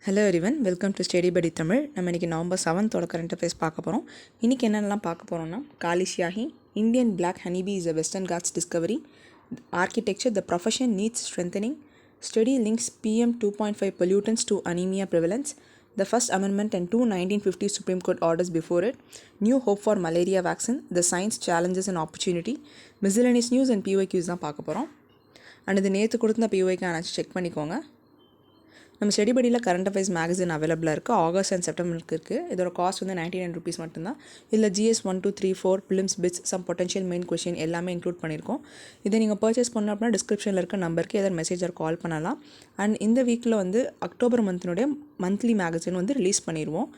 Hello everyone, welcome to Study Buddy Tamil. நம்ம இன்னைக்கு November 7th ஓட current affairs பார்க்க போறோம். இன்னைக்கு என்னென்னலாம் பார்க்க போறோம்னா காலி syahi, Indian black honeybee is a Western Ghats discovery, architecture, the profession needs strengthening, study links PM 2.5 pollutants to anemia prevalence, the first amendment and two 1950 Supreme Court orders before it, new hope for malaria vaccine, the science challenges and opportunity, miscellaneous news and PYQs தான் பார்க்க போறோம். And இது நேற்று கொடுத்த PYக்கு ஆனாச்சு check பண்ணிக்கோங்க. நம்ம study படியில் current affairs magazine அவைலபிளாக இருக்குது. ஆகஸ்ட் அண்ட் செப்டம்பருக்கு இருக்குது. இதோட காஸ்ட் வந்து 99 rupees மட்டும்தான். இதில் GS 1, 2, 3, 4 Prelims bits some potential main question எல்லாமே இன்க்ளூட் பண்ணியிருக்கோம். இதை நீங்கள் பர்ச்சேஸ் பண்ண அப்படின்னா டிஸ்கிரிப்ஷனில் இருக்க நம்பருக்கு ஏதாவது மெசேஜ் ஆர் கால் பண்ணலாம். அண்ட் இந்த வீக்கில் வந்து அக்டோபர் மந்த்தினுடைய மந்த்லி மேகசின் வந்து ரிலீஸ் பண்ணிடுவோம்.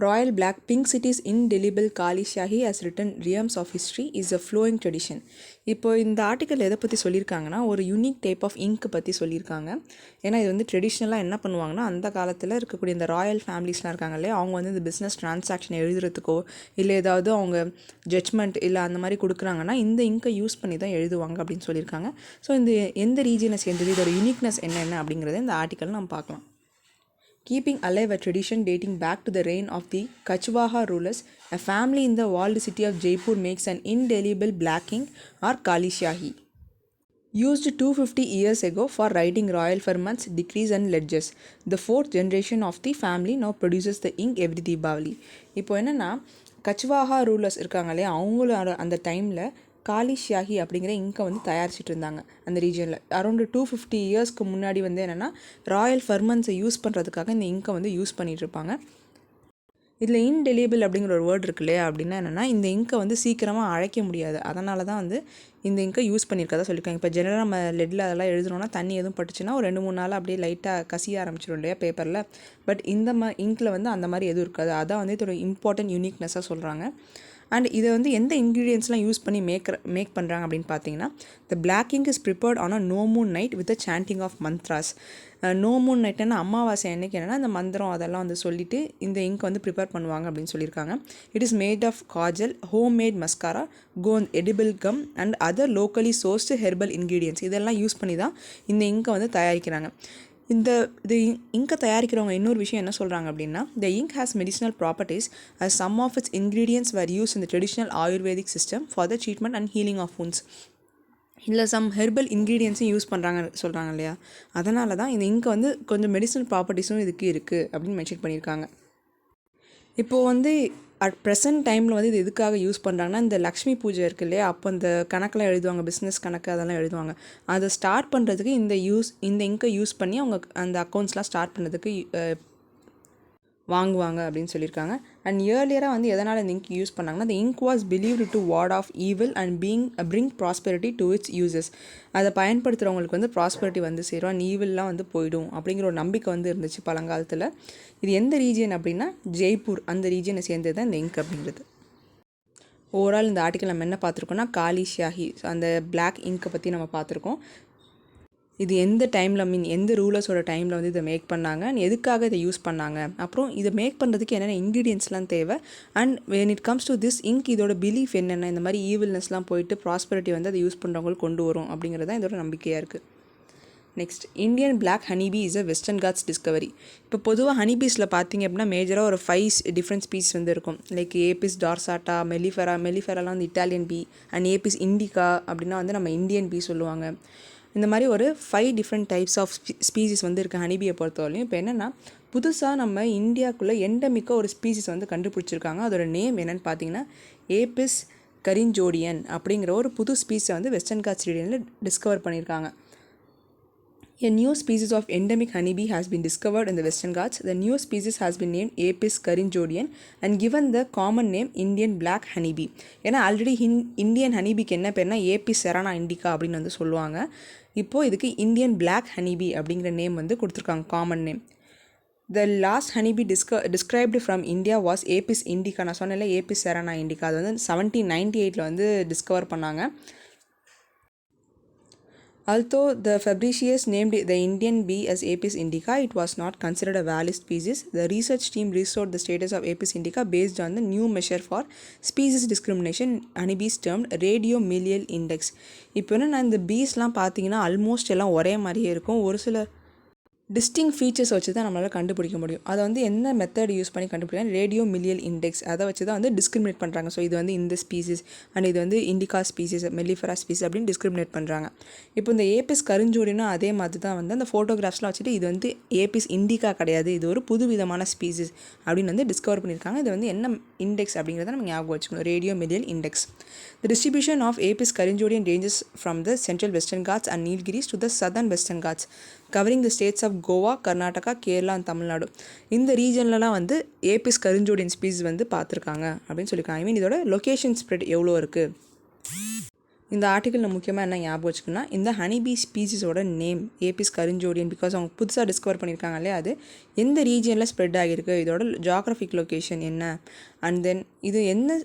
Royal Black Pink City's indelible Kali Syahi has written reams of history is a flowing tradition. இப்போ இந்த ஆர்டிக்கல் எதை பற்றி சொல்லியிருக்காங்கன்னா ஒரு யூனிக் டைப் ஆஃப் இங்க் பற்றி சொல்லியிருக்காங்க. ஏன்னா இது வந்து ட்ரெடிஷ்னலாக என்ன பண்ணுவாங்கன்னா அந்த காலத்தில் இருக்கக்கூடிய இந்த ராயல் ஃபேமிலிஸ்லாம் இருக்காங்க இல்லையா, அவங்க வந்து இந்த பிஸ்னஸ் ட்ரான்சாக்ஷன் எழுதுறதுக்கோ இல்லை ஏதாவது அவங்க ஜட்ஜ்மெண்ட் இல்லை அந்த மாதிரி கொடுக்குறாங்கன்னா இந்த இங்கை யூஸ் பண்ணி தான் எழுதுவாங்க அப்படின்னு சொல்லியிருக்காங்க. ஸோ இந்த எந்த ரீஜனை சேர்ந்தது, இதோட யூனிக்னஸ் என்னென்ன அப்படிங்கிறத இந்த ஆர்டிக்கல் நம்ம பார்க்கலாம். Keeping alive a tradition dating back to the reign of the Kachwaha rulers, a family in the walled city of Jaipur makes an indelible black ink or Kali Syahi. Used 250 years ago for writing royal firmans, decrees and ledgers. The fourth generation of the family now produces the ink every Deepavali. இப்போ என்னென்னா Kachwaha rulers இருக்காங்க இல்லையா, அவங்களோட அந்த டைமில் காலி ஷியாஹி அப்படிங்கிற இங்கை வந்து தயாரிச்சிட்டு இருந்தாங்க அந்த ரீஜனில். அரௌண்ட் 250 இயர்ஸ்க்கு முன்னாடி வந்து என்னென்னா ராயல் ஃபர்மன்ஸை யூஸ் பண்ணுறதுக்காக இந்த இங்கை வந்து யூஸ் பண்ணிகிட்டு இருப்பாங்க. இதில் இன்டெலிபிள் அப்படிங்கிற ஒரு வேர்டு இருக்கு இல்லையா, அப்படின்னா என்னென்னா இந்த இங்கை வந்து சீக்கிரமாக அழைக்க முடியாது. அதனால தான் வந்து இந்த இங்கை யூஸ் பண்ணியிருக்கதா சொல்லியிருக்காங்க. இப்போ ஜெனரலாக நம்ம லெட்டில் அதெல்லாம் எழுதணும்னா தண்ணி எதுவும் பட்டுச்சுன்னா ஒரு 2-3 நாள் அப்படியே லைட்டாக கசிய ஆரம்பிச்சிடும் இல்லையா பேப்பரில். பட் இந்த இங்கில் வந்து அந்த மாதிரி எதுவும் இருக்காது. அதான் வந்து இதோட இம்பார்ட்டன்ட் யூனிக்னஸாக சொல்கிறாங்க. அண்ட் இதை வந்து எந்த இன்க்ரீடியன்ஸ்லாம் யூஸ் பண்ணி மேக் பண்ணுறாங்க அப்படின்னு பார்த்தீங்கன்னா, the black ink is prepared on a no moon night with a chanting of mantras. No moon நைட்னா அமாவாசை அன்னைக்கு என்னென்னா அந்த மந்திரம் அதெல்லாம் வந்து சொல்லிவிட்டு இந்த இங்க் வந்து ப்ரிப்பேர் பண்ணுவாங்க அப்படின்னு சொல்லியிருக்காங்க. It is made of kajal, home made mascara, gond, edible gum and other locally sourced herbal ingredients இதெல்லாம் யூஸ் பண்ணி தான் இந்த இங்கை வந்து தயாரிக்கிறாங்க. இது இங்கை தயாரிக்கிறவங்க இன்னொரு விஷயம் என்ன சொல்கிறாங்க அப்படின்னா, the ink has medicinal properties as some of its ingredients were used in the traditional Ayurvedic system for the treatment and healing of wounds. இல்லை சம் ஹெர்பல் இன்க்ரீடியன்ஸும் யூஸ் சொல்கிறாங்க இல்லையா, அதனால தான் இந்த இங்கை வந்து கொஞ்சம் மெடிசினல் ப்ராப்பர்ட்டிஸும் இதுக்கு இருக்குது அப்படின்னு மென்ஷன் பண்ணியிருக்காங்க. இப்போது வந்து அட் ப்ரெசன்ட் டைமில் வந்து இது எதுக்காக யூஸ் பண்ணுறாங்கன்னா, இந்த லக்ஷ்மி பூஜை இருக்குது இல்லையா, அப்போ இந்த கணக்கெலாம் எழுதுவாங்க, பிஸ்னஸ் கணக்கு அதெல்லாம் எழுதுவாங்க. அதை ஸ்டார்ட் பண்ணுறதுக்கு இந்த இங்கை யூஸ் பண்ணி அவங்க அந்த அக்கௌண்ட்ஸ்லாம் ஸ்டார்ட் பண்ணுறதுக்கு வாங்குவாங்க அப்படின்னு சொல்லியிருக்காங்க. அண்ட் இயர்லியராக வந்து எதனால் இந்த இங்க் யூஸ் பண்ணாங்கன்னா, the ink was believed to ward off evil and bring prosperity to its users. அதை பயன்படுத்துகிறவங்களுக்கு வந்து ப்ராஸ்பரிட்டி வந்து சேரும், அண்ட் ஈவில்லாம் வந்து போயிடும் அப்படிங்கிற ஒரு நம்பிக்கை வந்து இருந்துச்சு பழங்காலத்தில். இது எந்த ரீஜியன் அப்படின்னா ஜெய்ப்பூர், அந்த ரீஜியனை சேர்ந்தது தான் இந்த இங்க் அப்படிங்கிறது. ஓவரால் இந்த ஆர்டிக்கல் நம்ம என்ன பார்த்துருக்கோம்னா காலி ஷியாஹி அந்த பிளாக் இங்கை பற்றி நம்ம பார்த்துருக்கோம். இது எந்த டைமில் எந்த ரூலர்ஸோட டைமில் வந்து இதை மேக் பண்ணாங்க, எதுக்காக இதை யூஸ் பண்ணாங்க, அப்புறம் இதை மேக் பண்ணுறதுக்கு என்னென்ன இன்க்ரீடியன்ஸ்லாம் தேவை, and when it comes to this ink இதோட பிலீஃப் என்னென்ன, இந்த மாதிரி ஈவில்னஸ்லாம் போயிட்டு ப்ராஸ்பரிட்டி வந்து அதை யூஸ் பண்ணுறவங்களுக்கு கொண்டு வரும் அப்படிங்கிறது தான் இதோட நம்பிக்கையாக இருக்குது. Next, Indian black honeybee is a Western Ghats discovery. இப்போ பொதுவாக ஹனிபீஸில் பார்த்தீங்க அப்படின்னா மேஜராக ஒரு 5 டிஃப்ரெண்ட் ஸ்பீஸ் வந்து இருக்கும். லைக் ஏபிஸ் டார்சாட்டா, மெலிஃபெராலாம் வந்து Italian bee, and Apis indica அப்படின்னா வந்து நம்ம இந்தியன் பீ சொல்லுவாங்க. இந்த மாதிரி ஒரு 5 டிஃப்ரெண்ட் டைப்ஸ் ஆஃப் ஸ்பீசிஸ் வந்து இருக்குது ஹனிபியை பொறுத்தவரையும். இப்போ என்னென்னா புதுசாக நம்ம இந்தியாவுக்குள்ளே எண்டமிக்காக ஒரு ஸ்பீசிஸ் வந்து கண்டுபிடிச்சிருக்காங்க. அதோட நேம் என்னென்னு பார்த்தீங்கன்னா ஏபிஸ் கரிஞ்சோடியன் அப்படிங்கிற ஒரு புது ஸ்பீஸை வந்து வெஸ்டர்ன் காட்ஸ் ரீஜனில் டிஸ்கவர் பண்ணியிருக்காங்க. A new species of endemic honeybee has been discovered in the Western Ghats. The new species has been named Apis carinjodian and given the common name Indian black honeybee. ஏன்னா already Indian ஹனிபிக்கு என்ன பேர்னா APs செரானா Indica அப்படின்னு வந்து சொல்லுவாங்க. இப்போது இதுக்கு Indian black honeybee அப்படிங்கிற name வந்து கொடுத்துருக்காங்க, common name. The last honeybee described from India was Apis indica. நான் சொன்னேன்ல ஏபிஸ் செரானா இண்டிகா, அது வந்து 1798 வந்து டிஸ்கவர் பண்ணாங்க. Although the Fabricius named the Indian bee as Apis indica, it was not considered a valid species. The research team restored the status of Apis indica based on the new measure for species discrimination, honeybees termed radiomelial index. இப்போ என்ன இந்த பீஸ்லாம் பார்த்தீங்கன்னா almost எல்லாம் ஒரே மாதிரியே இருக்கும். ஒரு சில டிஸ்டிங் ஃபீச்சர்ஸ் வச்சு தான் நம்மளால் கண்டுபிடிக்க முடியும். அதை வந்து என்ன மெத்தட் யூஸ் பண்ணி கண்டுபிடிக்கலாம், ரேடியோ மில்லியல் இண்டெக்ஸ், அதை வச்சு தான் வந்து டிஸ்கிரிமினேட் பண்ணுறாங்க. ஸோ இது வந்து இந்த ஸ்பீசிஸ் அண்ட் இது வந்து இண்டிகா ஸ்பீசிஸ், மெல்லிஃபரா ஸ்பீசிஸ் அப்படின்னு டிஸ்கிரிமினேட் பண்ணுறாங்க. இப்போ இந்த ஏபிஸ் கருஞ்சோடினா அதே மாதிரி தான் வந்து அந்த ஃபோட்டோகிராஃப்ஸ்லாம் வச்சுட்டு இது வந்து ஏபிஸ் இண்டிகா கிடையாது, இது ஒரு புது விதமான ஸ்பீசிஸ் அப்படின்னு வந்து டிஸ்கவர் பண்ணியிருக்காங்க. இது வந்து என்ன இண்டெக்ஸ் அப்படிங்கிறத நம்ம ஞாபகம் வச்சுக்கணும், ரேடியோ மில்லியல் index. The distribution of Apis caryngodion ranges from the central Western Ghats and Nilgiris to the southern Western Ghats, covering the states of Goa, Karnataka, Kerala and Tamil Nadu. இந்த ரீஜன்லலாம் வந்து APs கருஞ்சோடியன் species வந்து பார்த்துருக்காங்க அப்படின்னு சொல்லியிருக்காங்க. ஐ மீன் இதோட location spread எவ்வளோ இருக்குது. இந்த ஆர்டிக்கலில் முக்கியமாக என்ன ஞாபகம் வச்சுக்கணும்னா, இந்த ஹனிபீ ஸ்பீசிஸோட நேம் ஏபிஸ் கருஞ்சோடியன், பிகாஸ் அவங்க புதுசாக டிஸ்கவர் பண்ணியிருக்காங்க இல்லையா, அது எந்த ரீஜனில் ஸ்ப்ரெட் ஆகியிருக்கு, இதோட ஜியாகிரபிக் லொக்கேஷன் என்ன, அண்ட் தென் இது என்ன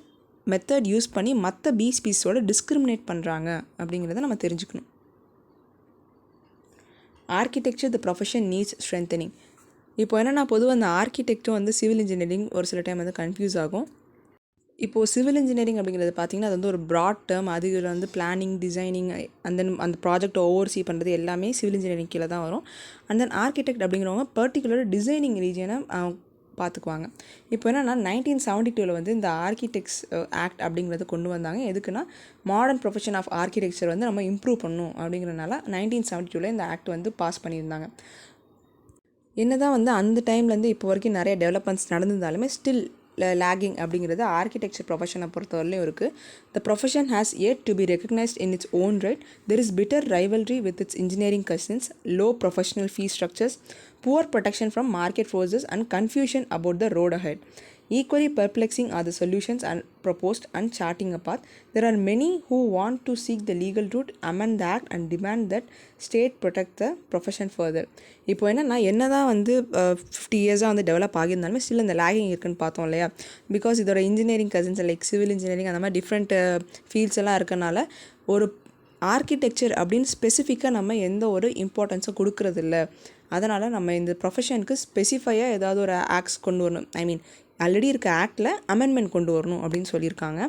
மெத்தட் யூஸ் பண்ணி மற்ற பீ ஸ்பீஸோட டிஸ்கிரிமினேட் பண்ணுறாங்க அப்படிங்கிறத நம்ம தெரிஞ்சுக்கணும். ஆர்கிடெக்சர் த ப்ரொஃபஷன் நீட்ஸ் ஸ்ட்ரென்தனிங். இப்போ என்னென்னா பொதுவாக அந்த ஆர்கிடெக்டும் வந்து சிவில் இன்ஜினியரிங் ஒரு சில டைம் வந்து கன்ஃபியூஸ் ஆகும். இப்போது சிவில் இன்ஜினியரிங் அப்படிங்கிறது பார்த்திங்கன்னா அது வந்து ஒரு ப்ராட் டேர்ம். அது வந்து பிளானிங், டிசைனிங், அந்த ப்ராஜெக்டை ஓவர்சீ பண்ணுறது எல்லாமே சிவில் இன்ஜினியரிங் கீழே தான் வரும். அண்ட் தென் ஆர்கிடெக்ட் அப்படிங்கிறவங்க பர்டிகுலர் டிசைனிங் ரீஜனை பார்த்துக்குவாங்க. இப்போ என்னென்னா 1972 வந்து இந்த ஆர்கிடெக்ட்ஸ் ஆக்ட் அப்படிங்கிறத கொண்டு வந்தாங்க. எதுக்குன்னா மாடர்ன் ப்ரொஃபஷன் ஆஃப் ஆர்கிடெக்சர் வந்து நம்ம இம்ப்ரூவ் பண்ணணும் அப்படிங்கிறனால 1972 இந்த ஆக்ட் வந்து பாஸ் பண்ணியிருந்தாங்க. என்ன தான் வந்து அந்த டைம்லேருந்து இப்போ வரைக்கும் நிறைய டெவலப்மெண்ட்ஸ் நடந்திருந்தாலுமே ஸ்டில் லேகிங் அப்படிங்கிறது ஆர்கிடெக்சர் ப்ரொஃபஷனை பொறுத்தவரையிலும் இருக்குது. த profession has yet to be recognized in its own right. There is bitter rivalry with its engineering cousins, low professional fee structures, poor protection from market forces and confusion about the road ahead. Equally perplexing are the solutions proposed and charting a path. There are many who want to seek the legal route, amend the act and demand that state protect the profession further. இப்போ என்ன தான் வந்து 50 இயர்ஸாக வந்து develop ஆகியிருந்தாலுமே still இந்த lagging இருக்குன்னு பார்த்தோம் இல்லையா. பிகாஸ் இதோட engineering cousins like civil engineering அந்த மாதிரி டிஃப்ரெண்ட் ஃபீல்ட்ஸ் எல்லாம் இருக்கனால ஒரு ஆர்கிடெக்சர் அப்படின்னு ஸ்பெசிஃபிக்காக நம்ம எந்த ஒரு இம்பார்ட்டன்ஸும் கொடுக்கறதில்ல. அதனால் நம்ம இந்த ப்ரொஃபஷனுக்கு ஸ்பெசிஃபையாக ஏதாவது ஒரு ஆக்ட்ஸ் கொண்டு வரணும், ஐ மீன் ஆல்ரெடி இருக்க ஆக்டில் அமெண்ட்மெண்ட் கொண்டு வரணும் அப்படின்னு சொல்லியிருக்காங்க.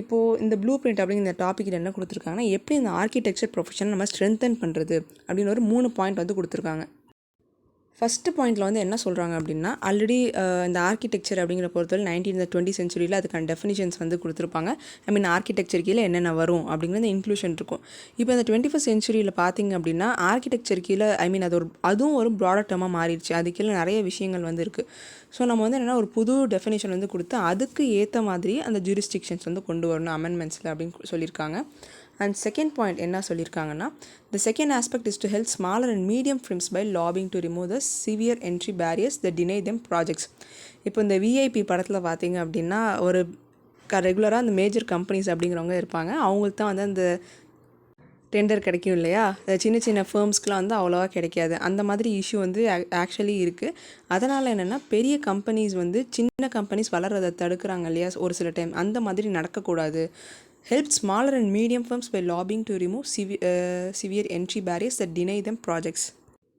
இப்போது இந்த ப்ளூ பிரிண்ட் அப்படிங்கிற இந்த டாப்பிக்கில் என்ன கொடுத்துருக்காங்கன்னா, எப்படி இந்த ஆர்கிடெக்சர் ப்ரொஃபஷனை நம்ம ஸ்ட்ரென்தன் பண்ணுறது அப்படின்னு ஒரு 3 பாயிண்ட் வந்து கொடுத்துருக்காங்க. ஃபஸ்ட்டு பாயிண்டில் வந்து என்ன சொல்கிறாங்க அப்படின்னா, ஆல்ரெடி இந்த ஆர்கிடெக்சர் அப்படிங்கிற பொறுத்தவரை 20th சென்ச்சுரியில் அதுக்கான டெஃபினிஷன்ஸ் வந்து கொடுத்துருப்பாங்க. ஐ மீன் ஆர்கிடெக்சர் கீழே என்னென்ன வரும் அப்படிங்கிறது இன்க்ளூஷன் இருக்கும். இப்போ இந்த 21st சென்ச்சுரியில் பார்த்திங்க அப்படின்னா ஆர்கிடெக்சர் கீழே ஐ மீன் அதுவும் ஒரு ப்ராடர் டேர்மாக மாறிடுச்சு. அது கீழே நிறைய விஷயங்கள் வந்து இருக்குது. ஸோ நம்ம வந்து என்னென்னா ஒரு புது டெஃபினேஷன் வந்து கொடுத்து அதுக்கு ஏற்ற மாதிரி அந்த ஜூரிஸ்டிக்ஷன்ஸ் வந்து கொண்டு வரணும் அமெண்ட்மெண்ட்ஸில் அப்படின்னு சொல்லியிருக்காங்க. அண்ட் செகண்ட் பாயிண்ட் என்ன சொல்லியிருக்காங்கன்னா, the second aspect is to help smaller and medium firms by lobbying to remove the severe entry barriers that deny them projects. இப்போ இந்த விஐபி படத்தில் பார்த்தீங்க அப்படின்னா ஒரு ரெகுலராக அந்த மேஜர் கம்பெனிஸ் அப்படிங்கிறவங்க இருப்பாங்க. அவங்களுக்கு தான் வந்து அந்த டெண்டர் கிடைக்கும் இல்லையா. சின்ன சின்ன ஃபேர்ம்ஸ்க்குலாம் வந்து அவ்வளோவா கிடைக்காது. அந்த மாதிரி இஷ்யூ வந்து ஆக்சுவலி இருக்குது. அதனால் என்னென்னா பெரிய கம்பெனிஸ் வந்து சின்ன கம்பெனிஸ் வளர்கிறத தடுக்கிறாங்க இல்லையா ஒரு சில டைம். அந்த மாதிரி நடக்கக்கூடாது. Help smaller and medium firms by lobbying to remove severe entry barriers that deny them projects.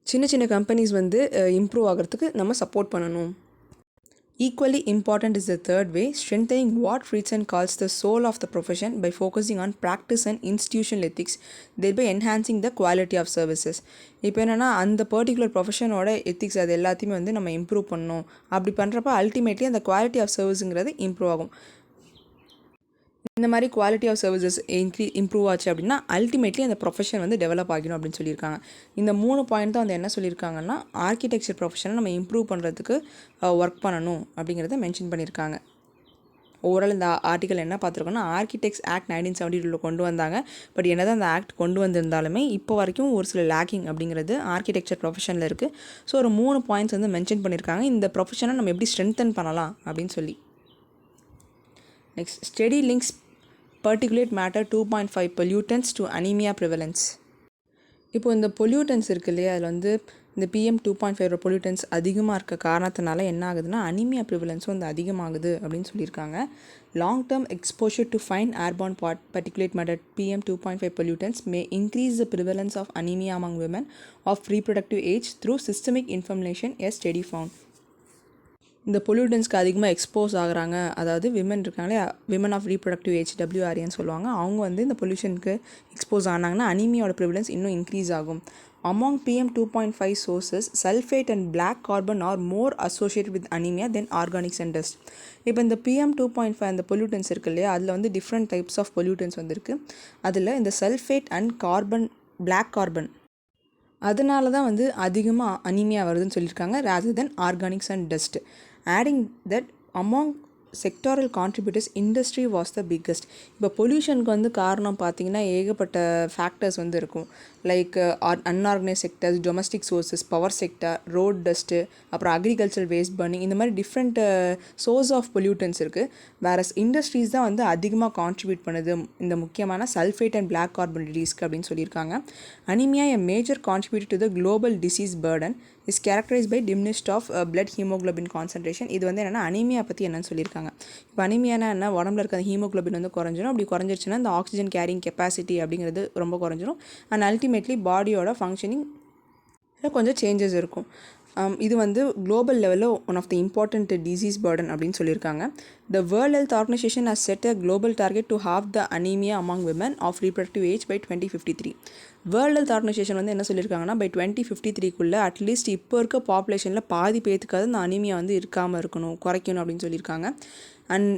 சின்ன சின்ன கம்பெனிஸ் வந்து இம்ப்ரூவ் ஆகிறதுக்கு நம்ம சப்போர்ட் பண்ணணும். Equally important is the third way, strengthening what Friedson calls the soul of the profession by focusing on practice and institutional ethics, thereby enhancing the quality of services. இப்போ என்னென்னா அந்த particular ப்ரொஃபஷனோட ethics அது எல்லாத்தையுமே வந்து நம்ம improve பண்ணணும். அப்படி பண்ணுறப்ப அல்டிமேட்லி அந்த குவாலிட்டி ஆஃப் சர்வீஸுங்கிறது இம்ப்ரூவ் ஆகும். இந்த மாதிரி குவாலிட்டி ஆஃப் சர்வீசஸ் இம்ப்ரூவ் ஆச்சு அப்படின்னா அல்டிமேட்லி அந்த ப்ரொஃபஷன் வந்து டெவலப் ஆகிடும் அப்படின்னு சொல்லியிருக்காங்க. இந்த 3 பாயிண்ட் தான் வந்து என்ன சொல்லியிருக்காங்கன்னா, ஆர்கிடெக்சர் ப்ரொஃபஷனை நம்ம இம்ப்ரூவ் பண்ணுறதுக்கு ஒர்க் பண்ணணும் அப்படிங்கிறத மென்ஷன் பண்ணியிருக்காங்க. ஓவரால் இந்த ஆர்டிக்கல் என்ன பார்த்துருக்கோன்னா, ஆர்கிடெக்ட்ஸ் ஆக்ட் 1972 கொண்டு வந்தாங்க. பட் என்ன தான் அந்த ஆக்ட் கொண்டு வந்திருந்தாலுமே இப்போ வரைக்கும் ஒரு சில லேக்கிங் அப்படிங்கிறது ஆர்கிடெக்சர் ப்ரொஃபஷனில் இருக்குது. ஸோ ஒரு 3 பாயிண்ட்ஸ் வந்து மென்ஷன் பண்ணியிருக்காங்க, இந்த ப்ரொஃபஷனை நம்ம எப்படி ஸ்ட்ரென்தன் பண்ணலாம் அப்படின்னு சொல்லி. Next, study links particulate matter 2.5 pollutants to anemia prevalence. இப்போ இந்த பொல்யூட்டன்ஸ் இருக்குது இல்லையா, அதில் வந்து இந்த PM2.5 பொல்யூட்டன்ஸ் அதிகமாக இருக்க காரணத்தினால என்ன ஆகுதுன்னா அனிமியா ப்ரிவலன்ஸும் வந்து அதிகமாகுது அப்படின்னு சொல்லியிருக்காங்க. Long term exposure to fine airborne particulate matter PM2.5 pollutants may increase the prevalence of anemia among women of reproductive age through systemic inflammation, a study found. இந்த பொல்யூட்டன்ஸ்க்கு அதிகமாக எக்ஸ்போஸ் ஆகுறாங்க, அதாவது விமன் இருக்காங்களே, விமன் ஆஃப் ரீப்ரொடக்டிவ் ஏஜ் WRAன்னு சொல்லுவாங்க. அவங்க வந்து இந்த பொல்யூஷனுக்கு expose ஆனாங்கன்னா அனிமியாவோட prevalence இன்னும் இன்க்ரீஸ் ஆகும். Among PM2.5 sources, sulfate and black carbon are more associated with anemia than organics and dust. இப்போ இந்த PM2.5 அந்த பொல்யூட்டன்ஸ் இருக்கு இல்லையா, அதில் வந்து டிஃப்ரெண்ட் டைப்ஸ் ஆஃப் பொல்யூட்டன்ஸ் வந்துருக்கு. அதில் இந்த sulphate and carbon, black carbon, அதனால தான் வந்து அதிகமாக அனிமியா வருதுன்னு சொல்லியிருக்காங்க rather than organics and dust. Adding that among sectoral contributors industry was the biggest. இப்போ பொல்யூஷனுக்கு வந்து காரணம் பார்த்திங்கன்னா ஏகப்பட்ட ஃபேக்டர்ஸ் வந்து இருக்கும். Like unorganise sectors, domestic sources, power sector, road dust, அப்புறம் அக்ரிகல்ச்சர் வேஸ்ட் பர்னிங், இந்த மாதிரி டிஃப்ரெண்ட் சோர்ஸ் ஆஃப் பொல்யூட்டன்ஸ் இருக்குது. வேற இண்டஸ்ட்ரீஸ் தான் வந்து அதிகமாக கான்ட்ரிபியூட் பண்ணுது இந்த முக்கியமான சல்ஃபேட் அண்ட் பிளாக் கார்பன் ரிலீஸ்க்கு அப்படின்னு சொல்லியிருக்காங்க. Anaemia a major contributor to the global disease burden is characterized by diminished of blood hemoglobin concentration. இது வந்து என்னென்னா அனிமியா பற்றி என்னன்னு சொல்லியிருக்காங்க. இப்போ அனிமியானா என்ன, உடம்புல இருக்க ஹீமோக்ளோபின் வந்து குறைஞ்சிரும். அப்படி குறைஞ்சிருச்சுன்னா இந்த ஆக்சிஜன் கேரிங் கெப்பாசிட்டி அப்படிங்கிறது ரொம்ப குறைஞ்சிரும். அண்ட் அல்டிமேட்லி பாடியோட ஃபங்க்ஷனிங் கொஞ்சம் சேஞ்சஸ் இருக்கும். இது வந்து குளோபல் லெவலில் one of the important disease burden அப்படின்னு சொல்லியிருக்காங்க. The world health organisation has set a global target to have the anaemia among women of reproductive age by 2053. World health organisation வந்து என்ன சொல்லியிருக்காங்கன்னா பை 2053க்குள்ளே அட்லீஸ்ட் இப்போ இருக்க பாப்புலேஷனில் பாதி பேத்துக்காவது இந்த அனீமியா வந்து இருக்காமல் இருக்கணும், குறைக்கணும் அப்படின்னு சொல்லியிருக்காங்க. And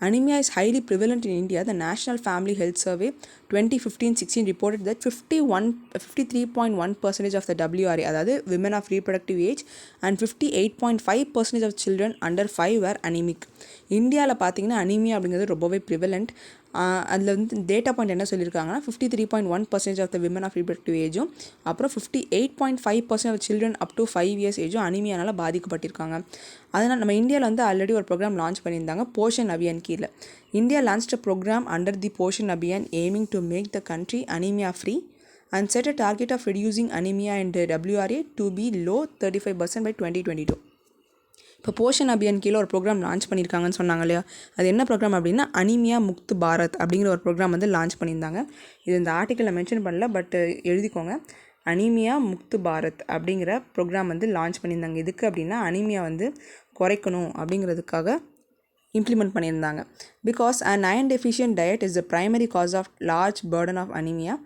anemia is highly prevalent in India. The National Family Health Survey 2015-16 reported that 53.1% of the WRA, அதாவது women of reproductive age, and 58.5% of children under 5 were anemic. இந்தியாவில் பார்த்தீங்கன்னா அனீமியா அப்படிங்கிறது ரொம்பவே ப்ரிவலண்ட். அதில் வந்து டேட்டா பாயிண்ட் என்ன சொல்லியிருக்காங்கன்னா 53.1% of the women of reproductive ஏஜும் அப்புறம் 58.5% of children up to 5 years ஏஜும் அனீமியானால் பாதிக்கப்பட்டிருக்காங்க. அதனால் நம்ம இந்தியாவில் வந்து ஆல்ரெடி ஒரு ப்ரோக்ராம் லான்ச் பண்ணியிருந்தாங்க போஷன் அபியான் கீழே. India launched a programme under the Poshan Abhiyan aiming to make the country anemia free and set a target of reducing anemia and WRA to be low 35% by 2022. இப்போ போஷன் அபியான் கீழே ஒரு ப்ரோக்ராம் லான்ச் பண்ணியிருக்காங்கன்னு சொன்னாங்க இல்லையா, அது என்ன ப்ரோக்ராம் அப்படின்னா அனீமியா முக்த் பாரத் அப்படிங்கிற ஒரு ப்ரோக்ராம் வந்து லான்ச் பண்ணியிருந்தாங்க. இது இந்த ஆர்டிக்கலில் மென்ஷன் பண்ணல, பட் எழுதிக்கோங்க. அனீமியா முக்த் பாரத் அப்படிங்கிற ப்ரோக்ராம் வந்து லான்ச் பண்ணியிருந்தாங்க. எதுக்கு அப்படின்னா அனீமியா வந்து குறைக்கணும் அப்படிங்கிறதுக்காக இம்ப்ளிமெண்ட் பண்ணியிருந்தாங்க. Because an iron deficient diet is the primary cause of large burden of anemia.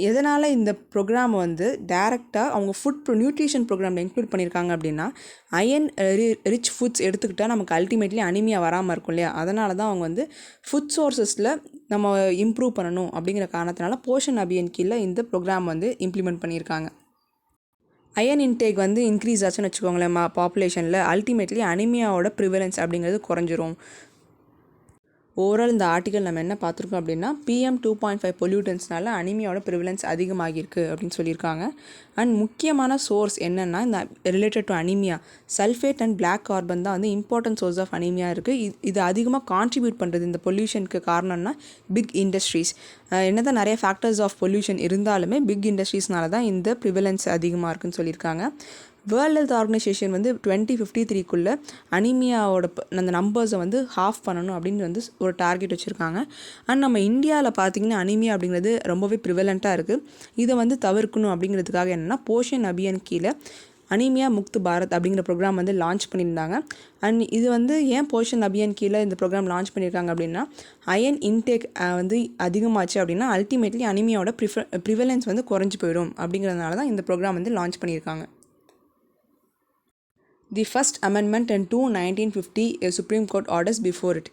எதனால் இந்த ப்ரோக்ராம் வந்து டைரெக்டாக அவங்க நியூட்ரிஷன் ப்ரோக்ராமில் இன்க்ளூட் பண்ணியிருக்காங்க அப்படின்னா அயன் ரிச் ஃபுட்ஸ் எடுத்துக்கிட்டால் நமக்கு அல்டிமேட்லி அனிமியா வராமல் இருக்கும் இல்லையா, அதனால தான் அவங்க வந்து ஃபுட் சோர்ஸஸில் நம்ம இம்ப்ரூவ் பண்ணணும் அப்படிங்கிற காரணத்தினால போஷன் அபியான் கீழே இந்த ப்ரோக்ராம் வந்து இம்ப்ளிமெண்ட் பண்ணியிருக்காங்க. அயன் இன்டேக் வந்து இன்க்ரீஸ் ஆச்சுன்னு வச்சுக்கோங்களேன் பாப்புலேஷனில், அல்டிமேட்லி அனிமியாவோட ப்ரிவலன்ஸ் அப்படிங்கிறது குறைஞ்சிரும். ஓவரால் இந்த ஆர்டிக்கல் நம்ம என்ன பார்த்துருக்கோம் அப்படின்னா PM2.5 பொல்யூட்டன்ஸ்னால அனிமியாவோட ப்ரிவலன்ஸ் அதிகமாகிருக்கு அப்படின்னு சொல்லியிருக்காங்க. அண்ட் முக்கியமான சோர்ஸ் என்னென்னா இந்த related to anaemia sulphate and black carbon தான் வந்து இம்பார்ட்டன்ட் சோர்ஸ் ஆஃப் அனிமியா இருக்குது. இது அதிகமாக கான்ட்ரிபியூட் பண்ணுறது இந்த பொல்யூஷனுக்கு காரணம்னா பிக் இண்டஸ்ட்ரீஸ். என்ன தான் நிறைய ஃபேக்டர்ஸ் ஆஃப் பொல்யூஷன் இருந்தாலுமே பிக் இண்டஸ்ட்ரீஸ்னால தான் இந்த ப்ரிவலன்ஸ் அதிகமாக இருக்குன்னு சொல்லியிருக்காங்க. வேர்ல்ட் ஹெல்த் ஆர்கனைசேஷன் வந்து 2053க்குள்ளே அனிமியாவோட அந்த நம்பர்ஸை வந்து ஹாஃப் பண்ணணும் அப்படின்னு வந்து ஒரு டார்கெட் வச்சுருக்காங்க. அண்ட் நம்ம இந்தியாவில் பார்த்திங்கன்னா அனிமியா அப்படிங்கிறது ரொம்பவே ப்ரிவலண்ட்டாக இருக்குது. இதை வந்து தவிர்க்கணும் அப்படிங்கிறதுக்காக என்னென்னா போஷன் அபியான் கீழே அனிமியா முக்த் பாரத் அப்படிங்கிற ப்ரோக்ராம் வந்து லான்ச் பண்ணியிருந்தாங்க. அண்ட் இது வந்து ஏன் போஷன் அபியான் கீழே இந்த ப்ரோக்ராம் லான்ச் பண்ணியிருக்காங்க அப்படின்னா அயன் இன்டேக் வந்து அதிகமாச்சு அப்படின்னா அல்டிமேட்லி அனிமியாவோட ப்ரிவலன்ஸ் வந்து குறைஞ்சி போயிடும் அப்படிங்கிறதுனால தான் இந்த ப்ரோக்ராம் வந்து லான்ச் பண்ணியிருக்காங்க. The first amendment and 1950 Supreme Court orders before it.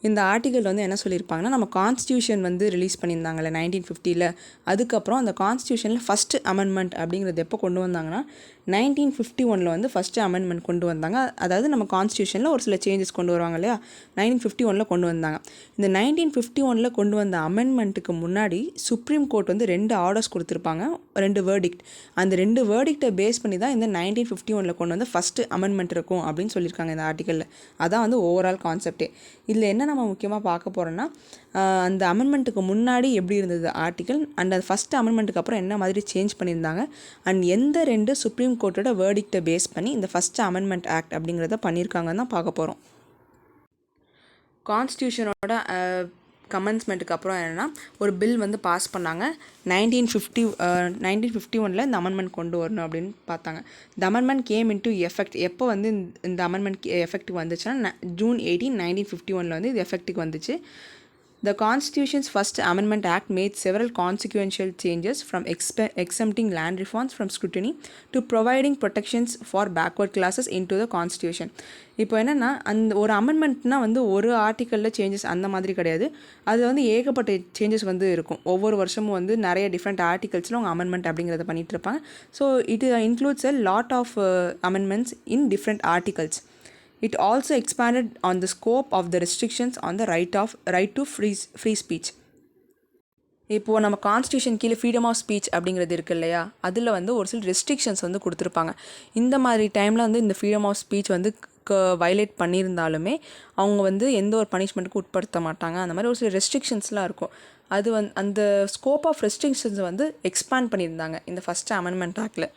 இந்த ஆர்டிக்கல் வந்து என்ன சொல்லியிருப்பாங்கன்னா நம்ம கான்ஸ்டியூஷன் வந்து ரிலீஸ் பண்ணியிருந்தாங்கல்ல 1950, அதுக்கப்புறம் அந்த கான்ஸ்டியூஷனில் ஃபஸ்ட்டு அமெண்ட்மெண்ட் அப்படிங்கிறது எப்போ கொண்டு வந்தாங்கன்னா 1951 வந்து ஃபஸ்ட்டு அமெண்ட்மெண்ட் கொண்டு வந்தாங்க. அதாவது நம்ம கான்ஸ்டியூஷனில் ஒரு சில சேஞ்சஸ் கொண்டு வருவாங்க இல்லையா, 1951 கொண்டு வந்தாங்க. இந்த 1951 கொண்டு வந்த அமெண்ட்மெண்ட்டுக்கு முன்னாடி சுப்ரீம் கோர்ட் வந்து 2 ஆர்டர்ஸ் கொடுத்துருப்பாங்க, 2 வேர்டிக்ட். அந்த 2 வேர்டிக்டை பேஸ் பண்ணி தான் இந்த 1951 கொண்டு வந்து ஃபஸ்ட்டு அமெண்ட்மெண்ட் இருக்கும் அப்படின்னு சொல்லியிருக்காங்க இந்த ஆர்டிக்கலில். அதான் வந்து ஓவரால் கான்செப்டே. இதில் என்ன நம்ம முக்கியமாக பார்க்க போகிறோன்னா அந்த அமெண்ட்மெண்ட்டுக்கு முன்னாடி எப்படி இருந்தது ஆர்டிக்கல் அண்ட் அந்த ஃபஸ்ட் அமெண்ட்மெண்ட்டுக்கு அப்புறம் என்ன மாதிரி சேஞ்ச் பண்ணியிருந்தாங்க அண்ட் எந்த ரெண்டு சுப்ரீம் கோர்ட்டோட வேர்டிக்டை பேஸ் பண்ணி இந்த ஃபஸ்ட் அமெண்ட்மெண்ட் ஆக்ட் அப்படிங்கிறத பண்ணியிருக்காங்கன்னு தான் பார்க்க போகிறோம். கான்ஸ்டியூஷனோட கமென்ஸ்மெண்ட்டுக்கு அப்புறம் என்னென்னா ஒரு பில் வந்து பாஸ் பண்ணாங்க. 1951 இந்த அமெண்ட்மெண்ட் கொண்டு வரணும் அப்படின்னு பார்த்தாங்க. இந்த அமெண்ட்மெண்ட் கேம் இன்டு எஃபெக்ட் எப்போ வந்து இந்த அமெண்ட்மெண்ட் எஃபெக்ட்டுக்கு வந்துச்சுன்னா June 18, 1951 வந்து இது எஃபெக்ட்டுக்கு வந்துச்சு. The Constitution's First Amendment Act made several consequential changes from exempting land reforms from scrutiny to providing protections for backward classes into the Constitution. இப்போ என்னென்னா அந்த ஒரு அமெண்ட்மெண்ட்னால் வந்து ஒரு ஆர்டிக்கலில் சேஞ்சஸ் அந்த மாதிரி கிடையாது. அது வந்து ஏகப்பட்ட சேஞ்சஸ் வந்து இருக்கும். ஒவ்வொரு வருஷமும் வந்து நிறைய டிஃப்ரெண்ட் ஆர்டிகல்ஸில் அவங்க அமெண்ட்மெண்ட் அப்படிங்கிறத பண்ணிகிட்டு இருப்பாங்க. So it includes a lot of amendments in different articles. It also expanded on the scope of the restrictions on the right to free speech. இப்போது நம்ம கான்ஸ்டியூஷன் கீழே ஃப்ரீடம் ஆஃப் ஸ்பீச் அப்படிங்கிறது இருக்குது இல்லையா, அதில் வந்து ஒரு சில ரெஸ்ட்ரிக்ஷன்ஸ் வந்து கொடுத்துருப்பாங்க. இந்த மாதிரி டைமில் வந்து இந்த ஃப்ரீடம் ஆஃப் ஸ்பீச் வந்து வயலேட் பண்ணியிருந்தாலுமே அவங்க வந்து எந்த ஒரு பனிஷ்மெண்ட்டுக்கும் உட்படுத்த மாட்டாங்க. அந்த மாதிரி ஒரு சில ரெஸ்ட்ரிக்ஷன்ஸ்லாம் இருக்கும். அது அந்த ஸ்கோப் ஆஃப் ரெஸ்ட்ரிக்ஷன்ஸ் வந்து எக்ஸ்பேண்ட் பண்ணியிருந்தாங்க இந்த ஃபஸ்ட்டு அமெண்ட்மெண்ட் ஆக்டில்.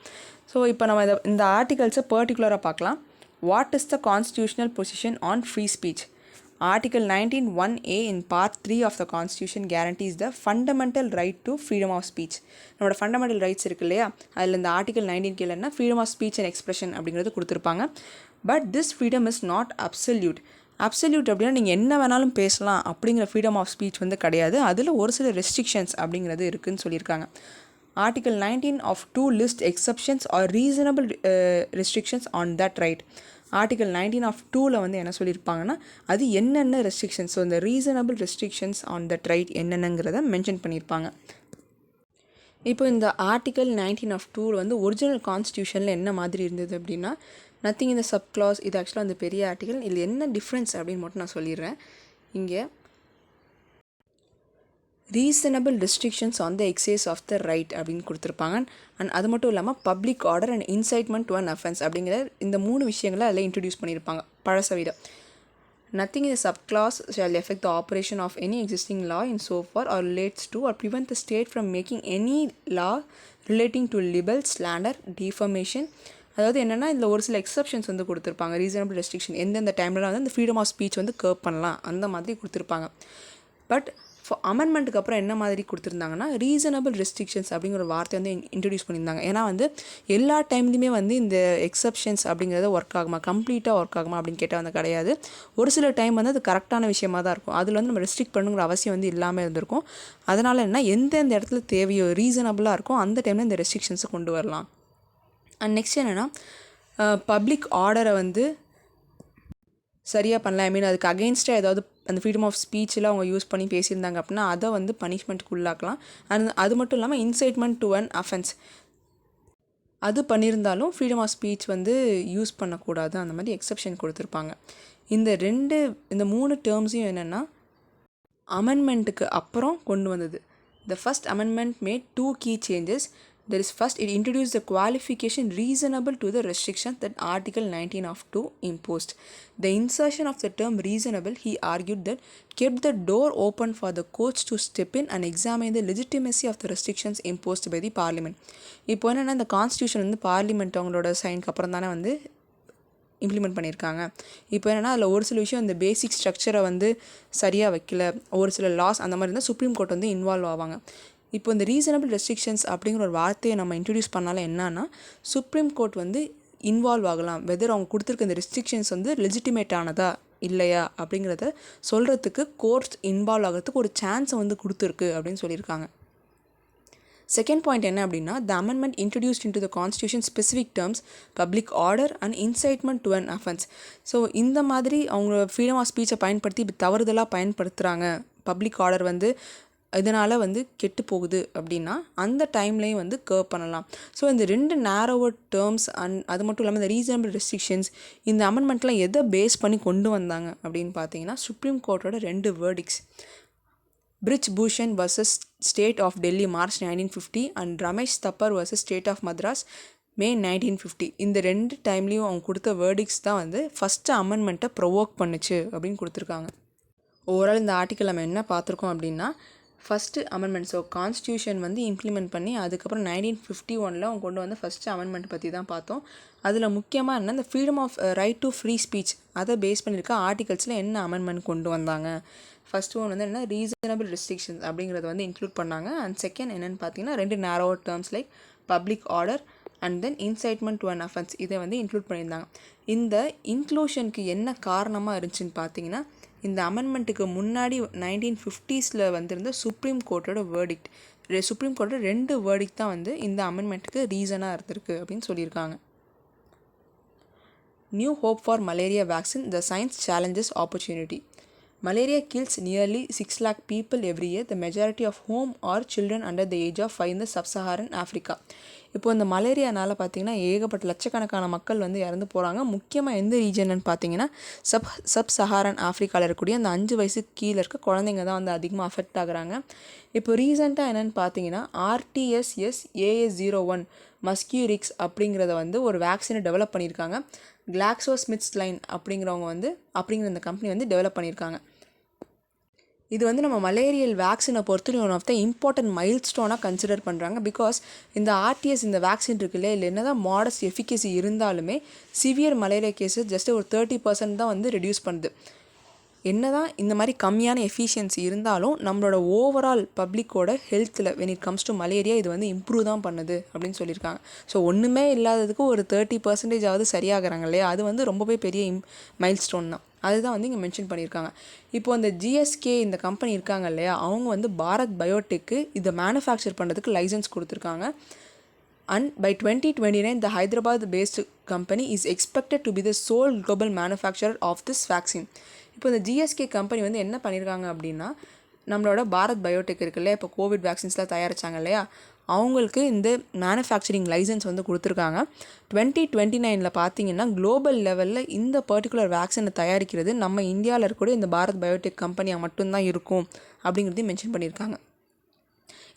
ஸோ இப்போ நம்ம இந்த ஆர்டிகல்ஸை பர்டிகுலராக பார்க்கலாம். What is the constitutional position on free speech? Article 19(1)(a) in Part 3 of the Constitution guarantees the fundamental right to freedom of speech. நம்மளோட ஃபண்டமெண்டல் ரைட்ஸ் இருக்கு இல்லையா, அதில் இந்த ஆர்டிகல் 19 கீழே என்ன freedom of speech and expression அப்படிங்கிறது கொடுத்துருப்பாங்க. But this freedom is not absolute. Absolute அப்படின்னா நீங்கள் என்ன வேணாலும் பேசலாம் அப்படிங்கிற ஃப்ரீடம் ஆஃப் ஸ்பீச் வந்து கிடையாது. அதில் ஒரு சில ரெஸ்ட்ரிக்ஷன்ஸ் அப்படிங்கிறது இருக்குதுன்னு சொல்லியிருக்காங்க. Article 19 of 2 list exceptions or reasonable restrictions on that right. Article 19 of 2ல வந்து என்ன சொல்லியிருப்பாங்கன்னா அது என்னென்ன ரெஸ்ட்ரிக்ஷன்ஸ், ஸோ இந்த reasonable restrictions on that right என்னென்னங்கிறத மென்ஷன் பண்ணியிருப்பாங்க. இப்போ இந்த ஆர்டிக்கல் 19 of 2 வந்து ஒரிஜினல் கான்ஸ்டியூஷனில் என்ன மாதிரி இருந்தது அப்படின்னா நத்திங் இந்த சப் கிளாஸ், இது ஆக்சுவலாக அந்த பெரிய ஆர்டிக்கல். இதில் என்ன டிஃப்ரென்ஸ் அப்படின்னு மட்டும் நான் சொல்லிடுறேன். இங்கே reasonable restrictions on the exercise of the right அப்படின்னு கொடுத்துருப்பாங்க. அண்ட் அது மட்டும் இல்லாமல் public order and incitement to an offence அப்படிங்கிற இந்த 3 விஷயங்களை அதில் இன்ட்ரடியூஸ் பண்ணியிருப்பாங்க பழச விட. Nothing in sub clause shall affect the operation of any existing law in so far or relates to or prevent the state from making any law relating to libel, slander, defamation. அதாவது என்னென்னா இதில் ஒரு சில exceptions வந்து கொடுத்துருப்பாங்க. Reasonable restriction எந்தெந்த டைம்லாம் வந்து அந்த ஃப்ரீடம் ஆஃப் ஸ்பீச் வந்து கர்ப் பண்ணலாம் அந்த மாதிரி கொடுத்துருப்பாங்க. பட் அமெண்ட்மெண்ட்டுக்கு அப்புறம் என்ன மாதிரி கொடுத்துருந்தாங்கன்னா ரீசனபிள் ரெஸ்ட்ரிக்ஷன்ஸ் அப்படிங்கிற ஒரு வார்த்தை வந்து இன்ட்ரடியூஸ் பண்ணியிருந்தாங்க. ஏன்னா வந்து எல்லா டைம்லையுமே வந்து இந்த எக்ஸப்ஷன்ஸ் அப்படிங்கிறத ஒர்க் ஆகுமா, கம்ப்ளீட்டாக ஒர்க் ஆகுமா அப்படின்னு கேட்டால் வந்து கிடையாது. ஒரு சில டைம் வந்து அது கரெக்டான விஷயமாக தான் இருக்கும். அதில் வந்து நம்ம ரெஸ்ட்ரிக்ட் பண்ணுங்கிற அவசியம் வந்து இல்லாமல் இருந்திருக்கும். அதனால் என்ன எந்தெந்த இடத்துல தேவையோ ரீசனபிளாக இருக்கும் அந்த டைமில் இந்த ரெஸ்ட்ரிக்ஷன்ஸை கொண்டு வரலாம். அண்ட் நெக்ஸ்ட் என்னென்னா பப்ளிக் ஆர்டரை வந்து சரியாக பண்ணலாம். ஐ மீன் அதுக்கு அகெயின்ஸ்டாக ஏதாவது அந்த ஃப்ரீடம் ஆஃப் ஸ்பீச்சில் அவங்க யூஸ் பண்ணி பேசியிருந்தாங்க அப்படின்னா அதை வந்து பனிஷ்மெண்ட்டுக்கு உள்ளாக்கலாம். அது மட்டும் இல்லாமல் இன்சைட்மெண்ட் டு அன் அஃபென்ஸ் அது பண்ணியிருந்தாலும் ஃப்ரீடம் ஆஃப் ஸ்பீச் வந்து யூஸ் பண்ணக்கூடாது. அந்த மாதிரி எக்ஸப்ஷன் கொடுத்துருப்பாங்க. இந்த 3 டேர்ம்ஸையும் என்னென்னா அமெண்ட்மெண்ட்டுக்கு அப்புறம் கொண்டு வந்தது. The first amendment made 2 key changes. There is first, it introduced the qualification reasonable to the restrictions that Article 19 of 2 imposed. The insertion of the term reasonable, he argued that, kept the door open for the courts to step in and examine the legitimacy of the restrictions imposed by the parliament. இப்போ என்னென்னா இந்த constitution வந்து parliament அவங்களோட சைனுக்கு அப்புறம் தானே வந்து implement பண்ணியிருக்காங்க. இப்போ என்னென்னா அதில் ஒரு சில விஷயம் இந்த பேசிக் ஸ்ட்ரக்சரை வந்து சரியாக வைக்கல, ஒரு சில லாஸ் அந்த மாதிரி இருந்தால் சுப்ரீம் கோர்ட் வந்து இன்வால்வ் ஆவாங்க. இப்போ இந்த ரீசனபிள் ரெஸ்ட்ரிக்ஷன்ஸ் அப்படிங்கிற ஒரு வார்த்தையை நம்ம இன்ட்ரடியூஸ் பண்ணாலும் என்னன்னா சுப்ரீம் கோர்ட் வந்து இன்வால்வ் ஆகலாம். வெதர் அவங்க கொடுத்துருக்க இந்த ரெஸ்ட்ரிக்ஷன்ஸ் வந்து லெஜிட்டிமேட் ஆனதா இல்லையா அப்படிங்கிறத சொல்கிறதுக்கு கோர்ட் இன்வால்வ் ஆகிறதுக்கு ஒரு சான்ஸை வந்து கொடுத்துருக்கு அப்படின்னு சொல்லியிருக்காங்க. செகண்ட் பாயிண்ட் என்ன அப்படின்னா the amendment introduced into the constitution specific terms public order and incitement to an offense. So இந்த மாதிரி அவங்க ஃப்ரீடம் ஆஃப் ஸ்பீச்சை பயன்படுத்தி இப்போ தவறுதலாக பயன்படுத்துகிறாங்க, பப்ளிக் ஆர்டர் வந்து இதனால் வந்து கெட்டு போகுது அப்படின்னா அந்த டைம்லேயும் வந்து கர்வ் பண்ணலாம். ஸோ இந்த 2 நேரோவர் டேர்ம்ஸ் அண்ட் அது மட்டும் இல்லாமல் இந்த ரீசனபிள் ரெஸ்ட்ரிக்ஷன்ஸ் இந்த அமெண்ட்மெண்ட்லாம் எதை பேஸ் பண்ணி கொண்டு வந்தாங்க அப்படின்னு பார்த்தீங்கன்னா சுப்ரீம் கோர்ட்டோட 2 verdicts, Brij Bhushan vs state of Delhi March 1950 and Romesh Thappar vs state of Madras May 1950. இந்த 2 டைம்லேயும் அவங்க கொடுத்த வேர்டிக்ஸ் தான் வந்து ஃபஸ்ட்டு அமெண்ட்மெண்ட்டை ப்ரொவோக் பண்ணுச்சு அப்படின்னு கொடுத்துருக்காங்க. ஓவரால் இந்த ஆர்டிக்கல் நம்ம என்ன பார்த்துருக்கோம் அப்படின்னா, ஃபஸ்ட்டு அமெண்ட்மெண்ட், ஸோ கான்ஸ்டியூஷன் வந்து இம்ப்ளிமெண்ட் பண்ணி அதுக்கப்புறம் 1951 அவங்க கொண்டு வந்த ஃபஸ்ட்டு அமெண்ட்மெண்ட் பற்றி தான் பார்த்தோம். அதில் முக்கியமாக என்ன, இந்த freedom of right to free speech அதை பேஸ் பண்ணியிருக்க ஆர்டிகல்ஸில் என்ன அமெண்ட்மெண்ட் கொண்டு வந்தாங்க. ஃபஸ்ட் ஒன் வந்து என்ன, ரீசனபிள் ரெஸ்ட்ரிக்ஷன்ஸ் அப்படிங்கிறத வந்து இன்க்ளூட் பண்ணாங்க. அண்ட் செகண்ட் என்னென்னு பார்த்தீங்கன்னா, 2 நேரோ terms like public order and then incitement to an offence இதை வந்து இன்க்ளூட் பண்ணியிருந்தாங்க. இந்த இன்க்ளூஷனுக்கு என்ன காரணமாக இருந்துச்சுன்னு பார்த்தீங்கன்னா, இந்த அமெண்ட்மெண்ட்டுக்கு முன்னாடி 1950s வந்திருந்த சுப்ரீம் கோர்ட்டோட வேர்டிக்ட், சுப்ரீம் கோர்ட்டோட 2 வேர்டிக்ட் தான் வந்து இந்த அமெண்ட்மெண்ட்டுக்கு ரீசனாக இருந்திருக்கு அப்படின்னு சொல்லியிருக்காங்க. New hope for malaria vaccine, the science challenges opportunity. Malaria kills nearly 6 lakh people every year, the majority of whom are children under the age of 5 in the sub-Saharan Africa. இப்போ இந்த மலேரியானால் பார்த்தீங்கன்னா ஏகப்பட்ட லட்சக்கணக்கான மக்கள் வந்து இறந்து போகிறாங்க. முக்கியமாக எந்த ரீஜன்னு பார்த்தீங்கன்னா சப்-சஹாரன் ஆஃப்ரிக்காவில் இருக்கக்கூடிய அந்த 5 வயசுக்கு கீழே இருக்க குழந்தைங்க தான் வந்து அதிகமாக அஃபெக்ட் ஆகுறாங்க. இப்போ ரீசெண்டாக என்னென்னு பார்த்தீங்கன்னா RTS-AS01 மஸ்கியூரிக்ஸ் அப்படிங்கிறத வந்து ஒரு வேக்சினை டெவலப் பண்ணியிருக்காங்க. GlaxoSmithKline அப்படிங்கிற இந்த கம்பெனி வந்து டெவலப் பண்ணியிருக்காங்க. இது வந்து நம்ம மலேரியல் வேக்சினை பொறுத்து ஒன் ஆஃப் த இம்பார்ட்டன்ட் மைல்ஸ்டோனாக கன்சிடர் பண்ணுறாங்க. பிகாஸ் இந்த ஆர்டிஎஸ் இந்த வேக்சின் இருக்குல்ல, இல்லை என்ன தான் மாடஸ்ட் எஃபிகசி இருந்தாலுமே சிவியர் மலேரியா கேஸஸ் ஜஸ்ட் ஒரு 30% தான் வந்து ரெடியூஸ் பண்ணுது. என்ன தான் இந்த மாதிரி கம்மியான எஃபிஷியன்சி இருந்தாலும் நம்மளோட ஓவரால் பப்ளிக்கோட ஹெல்த்தில் when it comes to malaria இது வந்து இம்ப்ரூவ் தான் பண்ணுது அப்படின்னு சொல்லியிருக்காங்க. ஸோ ஒன்றுமே இல்லாததுக்கு ஒரு 30% சரியாகிறாங்க இல்லையா, அது வந்து ரொம்பவே பெரிய மைல்ஸ்டோன் தான். அதுதான் வந்து இங்கே மென்ஷன் பண்ணியிருக்காங்க. இப்போது அந்த ஜிஎஸ்கே இந்த கம்பெனி இருக்காங்க இல்லையா, அவங்க வந்து பாரத் பயோடெக்கு இதை மேனுஃபேக்சர் பண்ணுறதுக்கு லைசன்ஸ் கொடுத்துருக்காங்க. And by 2029, the Hyderabad-based company is expected to be the sole global manufacturer of this vaccine. இப்போ இந்த ஜிஎஸ்கே கம்பெனி வந்து என்ன பண்ணியிருக்காங்க அப்படின்னா, நம்மளோட பாரத் பயோடெக் இருக்குல்ல, இப்போ கோவிட் வேக்சின்ஸ்லாம் தயாரித்தாங்க இல்லையா, அவங்களுக்கு இந்த மேனுஃபேக்சரிங் லைசன்ஸ் வந்து கொடுத்துருக்காங்க. 2029 பார்த்தீங்கன்னா குளோபல் லெவலில் இந்த பர்டிகுலர் வேக்சினை தயாரிக்கிறது நம்ம இந்தியாவில் இருக்கக்கூடிய இந்த பாரத் பயோடெக் கம்பெனியாக மட்டும்தான் இருக்கும் அப்படிங்கிறதையும் மென்ஷன் பண்ணியிருக்காங்க.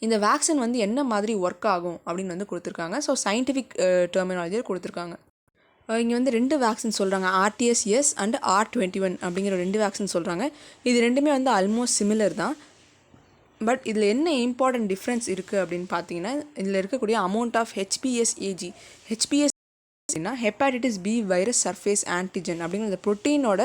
இந்த வேக்சின் வந்து என்ன மாதிரி ஒர்க் ஆகும் அப்படின்னு வந்து கொடுத்துருக்காங்க. ஸோ சயின்டிஃபிக் டெர்மினாலஜியில் கொடுத்துருக்காங்க. இங்கே வந்து 2 வேக்சின் சொல்கிறாங்க, RTS அண்ட் R21 அப்படிங்கிற 2 வேக்சின் சொல்கிறாங்க. இது ரெண்டுமே வந்து ஆல்மோஸ்ட் சிமிலர் தான். பட் இதில் என்ன இம்பார்ட்டன்ட் டிஃப்ரென்ஸ் இருக்குது அப்படின்னு பார்த்தீங்கன்னா, இதில் இருக்கக்கூடிய அமௌண்ட் ஆஃப் HPSAG. HPSனா hepatitis B virus surface antigen அப்படிங்கிற அந்த ப்ரோட்டீனோட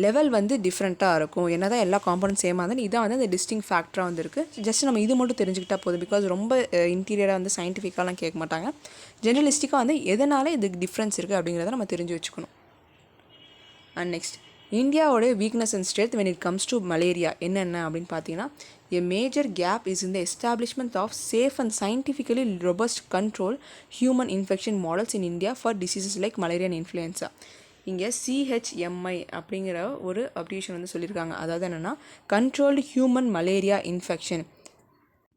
லெவல் வந்து டிஃப்ரெண்ட்டாக இருக்கும். என்ன தான் எல்லா காம்பனன்ட் சேமாக இருந்தாலும் இதான் வந்து அந்த டிஸ்டிங் ஃபேக்டராக வந்து இருக்குது. ஜஸ்ட் நம்ம இது மட்டும் தெரிஞ்சுக்கிட்டா போதும். பிகாஸ் ரொம்ப இன்டீரியராக வந்து சயின்டிஃபிக்காலாம் கேட்க மாட்டாங்க. ஜெனரலிஸ்டிக்காக வந்து எதனால இதுக்கு டிஃப்ரென்ஸ் இருக்குது அப்படிங்கிறத நம்ம தெரிஞ்சு வச்சுக்கணும். அண்ட் நெக்ஸ்ட், இந்தியாவோடைய weakness and strength when it comes to malaria என்னென்ன அப்படின்னு பார்த்தீங்கன்னா, a major gap is in the establishment of safe and scientifically robust control human infection models in India for diseases like malaria and influenza. இங்கே CHMI அப்படிங்கிற ஒரு abbreviation வந்து சொல்லியிருக்காங்க. அதாவது என்னென்னா controlled human malaria infection.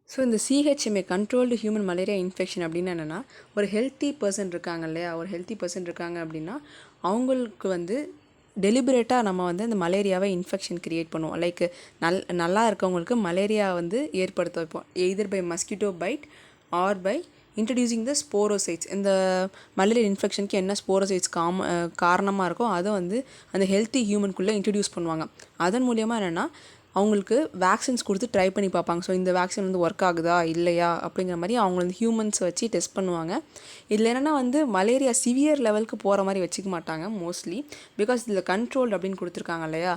So இந்த CHMI controlled human malaria infection அப்படின்னு என்னென்னா, ஒரு ஹெல்த்தி பர்சன் இருக்காங்க இல்லையா, ஒரு ஹெல்த்தி பர்சன் இருக்காங்க அப்படின்னா அவங்களுக்கு வந்து டெலிபரேட்டாக நம்ம வந்து இந்த மலேரியாவை இன்ஃபெக்ஷன் க்ரியேட் பண்ணுவோம். லைக் நல்லா இருக்கவங்களுக்கு மலேரியா வந்து ஏற்படுத்த வைப்போம். Either by mosquito bite or by introducing the sporozoites. இந்த மலேரியா இன்ஃபெக்ஷனுக்கு என்ன ஸ்போரோசைட்ஸ் காரணமாக இருக்கோ அதை வந்து அந்த ஹெல்த்தி ஹியூமனுக்குள்ளே இன்ட்ரடியூஸ் பண்ணுவாங்க. அதன் மூலியமாக என்னென்னா அவங்களுக்கு வேக்சின்ஸ் கொடுத்து ட்ரை பண்ணி பார்ப்பாங்க. ஸோ இந்த வேக்சின் வந்து ஒர்க் ஆகுதா இல்லையா அப்படிங்கிற மாதிரி அவங்க வந்து ஹியூமன்ஸ் வச்சு டெஸ்ட் பண்ணுவாங்க. இதில் என்னென்னா வந்து மலேரியா சிவியர் லெவலுக்கு போகிற மாதிரி வச்சுக்க மாட்டாங்க மோஸ்ட்லி. பிகாஸ் இதில் கண்ட்ரோல்டு அப்படின்னு கொடுத்துருக்காங்க இல்லையா.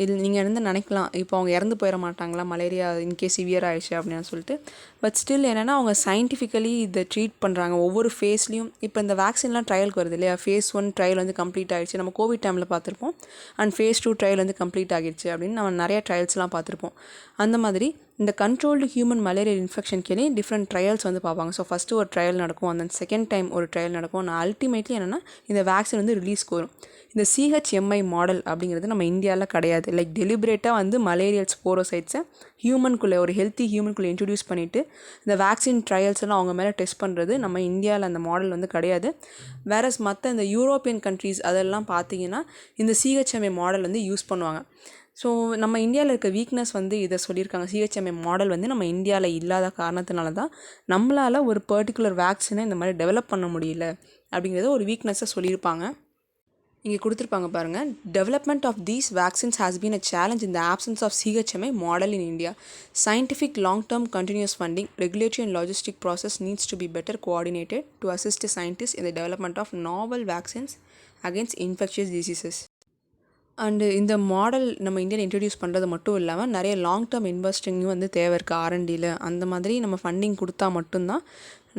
இது நீங்கள் வந்து நினைக்கலாம், இப்போ அவங்க இறந்து போயிட மாட்டாங்களா மலேரியா இன்கேஸ் சிவியர் ஆயிடுச்சு அப்படின்னு சொல்லிட்டு. பட் ஸ்டில் என்னென்னா அவங்க சயின்டிஃபிக்கலி இதை ட்ரீட் பண்ணுறாங்க ஒவ்வொரு ஃபேஸ்லேயும். இப்போ இந்த வேக்சின்லாம் ட்ரையலுக்கு வருது இல்லையா, ஃபேஸ் 1 ட்ரையல் வந்து கம்ப்ளீட் ஆகிடுச்சு, நம்ம கோவிட் டைமில் பார்த்துருப்போம். அண்ட் ஃபேஸ் 2 ட்ரையல் வந்து கம்ப்ளீட் ஆகிடுச்சு அப்படின்னு நம்ம நிறைய ட்ரையல்ஸ்லாம் பார்த்துருப்போம். அந்த மாதிரி இந்த கண்ட்ரோல்டு ஹியூமன் மலேரியா இன்ஃபெக்ஷனுக்கே டிஃப்ரெண்ட் ட்ரையல்ஸ் வந்து பார்ப்பாங்க. ஸோ ஃபஸ்ட்டு ஒரு ட்ரையல் நடக்கும், அந்த செகண்ட் டைம் ஒரு ட்ரையல் நடக்கும். நான் அல்டிமேட்லி என்னென்னா இந்த வேக்சின் வந்து ரிலீஸ்க்கு வரும். இந்த CHMI மாடல் அப்படிங்கிறது நம்ம இந்தியாவில் கிடையாது. லைக் டெலிபரேட்டாக வந்து மலேரியல் ஸ்போரோசைட்ஸை ஹியூமனுக்குள்ளே ஒரு ஹெல்த்தி ஹியூமனுக்குள்ளே இன்ட்ரடியூஸ் பண்ணிவிட்டு இந்த வேக்சின் ட்ரையல்ஸ் எல்லாம் அவங்க மேலே டெஸ்ட் பண்ணுறது நம்ம இந்தியாவில் அந்த மாடல் வந்து கிடையாது. வேறஸ் மற்ற இந்த யூரோப்பியன் கண்ட்ரீஸ் அதெல்லாம் பார்த்தீங்கன்னா இந்த CHMI மாடல் வந்து யூஸ் பண்ணுவாங்க. ஸோ நம்ம இந்தியாவில் இருக்க வீக்னஸ் வந்து இதை சொல்லியிருக்காங்க. CHMI மாடல் வந்து நம்ம இந்தியாவில் இல்லாத காரணத்தினால தான் நம்மளால் ஒரு பர்டிகுலர் வேக்சினை இந்த மாதிரி டெவலப் பண்ண முடியல அப்படிங்கிறத ஒரு வீக்னஸை சொல்லியிருப்பாங்க. இங்கே கொடுத்துருப்பாங்க பாருங்கள். Development of these vaccines has been a challenge in the absence of CHMI model in India. Scientific long-term continuous funding, regulatory and logistic process needs to be better coordinated to assist scientists in the development of novel vaccines against infectious diseases. And இந்த model நம்ம இந்தியாவில் introduce பண்ணுறது மட்டும் இல்லாமல் நிறைய long term இன்வெஸ்டிங்கும் வந்து தேவை இருக்குது ஆர்என்டியில். அந்த மாதிரி நம்ம ஃபண்டிங் கொடுத்தா மட்டும்தான்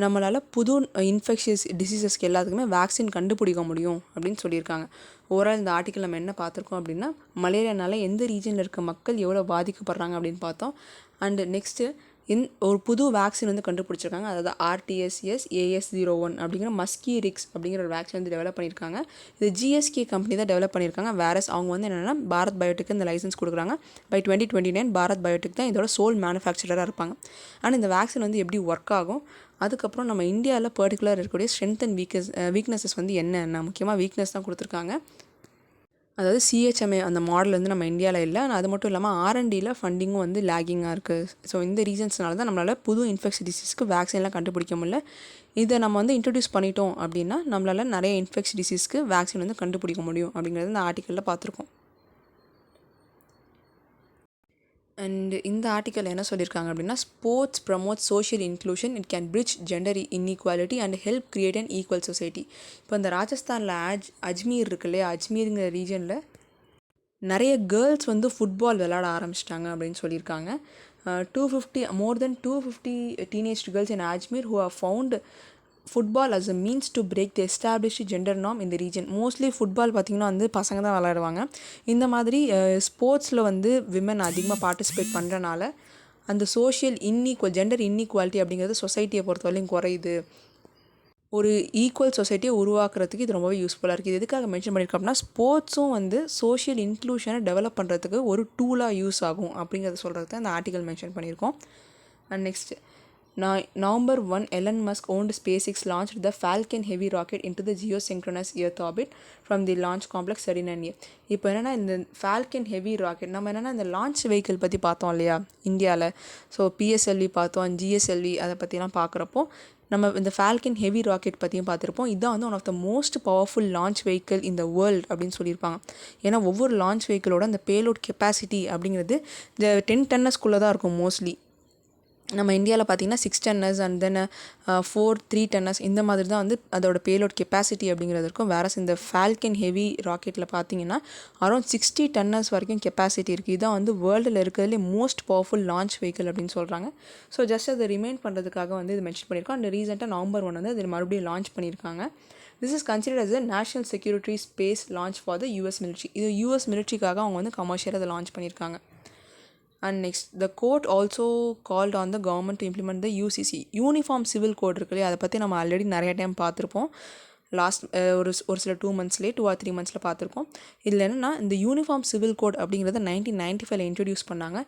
நம்மளால் புது இன்ஃபெக்ஷியஸ் டிசீசஸ்க்கு எல்லாத்துக்குமே வேக்சின் கண்டுபிடிக்க முடியும் அப்படின்னு சொல்லியிருக்காங்க. ஓவரால் இந்த ஆர்டிக்கல் நம்ம என்ன பார்த்துருக்கோம் அப்படின்னா, மலேரியானால எந்த ரீஜனில் இருக்க மக்கள் எவ்வளோ பாதிக்கப்படுறாங்க அப்படின்னு பார்த்தோம். அண்டு நெக்ஸ்ட்டு ஒரு புது வேக்சின் வந்து கண்டுபிடிச்சிருக்காங்க. அதாவது RTS-AS01 அப்படிங்கிற மஸ்கி ரிக்ஸ் அப்படிங்கிற ஒரு வேக்சின் வந்து டெவலப் பண்ணியிருக்காங்க. இது GSK கம்பெனி தான் டெவலப் பண்ணியிருக்காங்க. வேறஸ் அவங்க வந்து என்னென்னா பாரத் பயோடெக் இந்த லைசன்ஸ் கொடுக்குறாங்க. பை 2029 பாரத் பயோடெக் தான் இதோட சோல் மேனுஃபேக்சரராக இருப்பாங்க. ஆனால் இந்த வேக்சின் வந்து எப்படி ஒர்க் ஆகும், அதுக்கப்புறம் நம்ம இந்தியாவில் பர்டிகுலர் இருக்கக்கூடிய ஸ்ட்ரென்த் அண்ட் வீக்னஸஸ் வந்து என்னென்ன, முக்கியமாக வீக்னஸ் தான் கொடுத்துருக்காங்க. அதாவது சிஹெச்எம்ஏ அந்த மாடல் வந்து நம்ம இந்தியாவில் இல்லை. அது மட்டும் இல்லாமல் ஆர்என்டியில் ஃபண்டிங்கும் வந்து லேகிங்காக இருக்குது. ஸோ இந்த ரீசன்ஸ்னால தான் நம்மளால் புது இன்ஃபெக்ஷன் டிசீஸ்க்கு வேக்சின்லாம் கண்டுபிடிக்க முடியல. இதை நம்ம வந்து இன்ட்ரடியூஸ் பண்ணிட்டோம் அப்படின்னா நம்மளால் நிறைய இன்ஃபெக்ஷன் டிசீஸ்க்கு வேக்சின் வந்து கண்டுபிடிக்க முடியும் அப்படிங்கிறது இந்த ஆர்டிக்கலில் பார்த்துருக்கோம். அண்ட் இந்த ஆர்டிக்கல் என்ன சொல்லியிருக்காங்க அப்படின்னா, sports promote social inclusion, it can bridge gender inequality and help create an equal society. இப்போ இந்த ராஜஸ்தானில் அஜ்மீர் இருக்கு இல்லையா, அஜ்மீருங்கிற ரீஜனில் நிறைய கேர்ள்ஸ் வந்து ஃபுட்பால் விளையாட ஆரம்பிச்சிட்டாங்க அப்படின்னு சொல்லியிருக்காங்க. 250 more than 250 teenage girls in Ajmer who have found football as a means to break the established gender norm in the region. Mostly football பார்த்திங்கன்னா வந்து பசங்க தான் விளையாடுவாங்க. இந்த மாதிரி ஸ்போர்ட்ஸில் வந்து விமன் அதிகமாக பார்ட்டிசிபேட் பண்ணுறனால அந்த சோஷியல் ஜெண்டர் இன்இக்வாலிட்டி அப்படிங்கிறது சொசைட்டியை பொறுத்தவரையும் குறையுது. ஒரு ஈக்குவல் சொசைட்டியை உருவாக்குறதுக்கு இது ரொம்பவே யூஸ்ஃபுல்லாக இருக்குது. இது எதுக்காக மென்ஷன் பண்ணியிருக்கோம் அப்படின்னா, ஸ்போர்ட்ஸும் வந்து சோஷியல் இன்க்ளூஷனை டெவலப் பண்ணுறதுக்கு ஒரு டூலாக யூஸ் ஆகும் அப்படிங்கிறத சொல்கிறது தான் இந்த ஆர்டிக்கல் மென்ஷன் பண்ணியிருக்கோம். And next, November 1, Elon Musk owned SpaceX launched the Falcon Heavy rocket into the geosynchronous Earth orbit from the launch complex 39A. இப்போ என்னென்னா இந்த ஃபால்கன் ஹெவி ராக்கெட் நம்ம என்னென்னா இந்த லான்ச் வெஹிக்கிள் பற்றி பார்த்தோம் இல்லையா இந்தியாவில். ஸோ PSLV பார்த்தோம், GSLV அதை பற்றிலாம் பார்க்குறப்போ நம்ம இந்த ஃபால்கன் ஹெவி ராக்கெட் பற்றியும் பார்த்துருப்போம். இதுதான் வந்து one of the most powerful launch vehicle in the world அப்படின்னு சொல்லியிருப்பாங்க. ஏன்னா ஒவ்வொரு லான்ச் வெஹிக்கிளோட அந்த பேலோட் கெப்பாசிட்டி அப்படிங்கிறது இந்த 10 tonners தான் இருக்கும் மோஸ்ட்லி. நம்ம இந்தியாவில் பார்த்திங்கன்னா 6 tonners அண்ட் தென் 3 tonners இந்த மாதிரி தான் வந்து அதோட பேலோட் கெப்பாசிட்டி அப்படிங்கிறது இருக்கும். வேறு இந்த ஃபால்கன் ஹெவி ராக்கெட்டில் பார்த்திங்கன்னா அரௌண்ட் 60 tonners வரைக்கும் கெப்பாசிட்டி இருக்குது. இதான் வந்து வேர்ல்டில் இருக்கிறதுலே மோஸ்ட் பவர்ஃபுல் லான்ச் வெஹிக்கிள் அப்படின்னு சொல்கிறாங்க. ஸோ ஜஸ்ட் அதை ரிமைண்ட் பண்ணுறதுக்காக வந்து இது மென்ஷன் பண்ணியிருக்கோம். அண்ட் ரீசெண்டாக November 1 வந்து அது மறுபடியும் லான்ச் பண்ணியிருக்காங்க. This is considered as a national security space launch for the US military. இது US militaryக்காக அவங்க வந்து கமர்ஷியலாக அதை லான்ச் பண்ணியிருக்காங்க. And next, the court also called on the government to implement the UCC uniform civil code இருக்கு இல்லையா, அதை பற்றி நம்ம ஆல்ரெடி நிறைய டைம் பார்த்துருப்போம். லாஸ்ட் ஒரு சில 2 monthsலேயே 2 or 3 monthஸில் பார்த்துருக்கோம். இதில் என்னென்னா இந்த யூனிஃபார்ம் சிவில் கோட் அப்படிங்கிறத 1995 இன்ட்ரடியூஸ் பண்ணாங்க.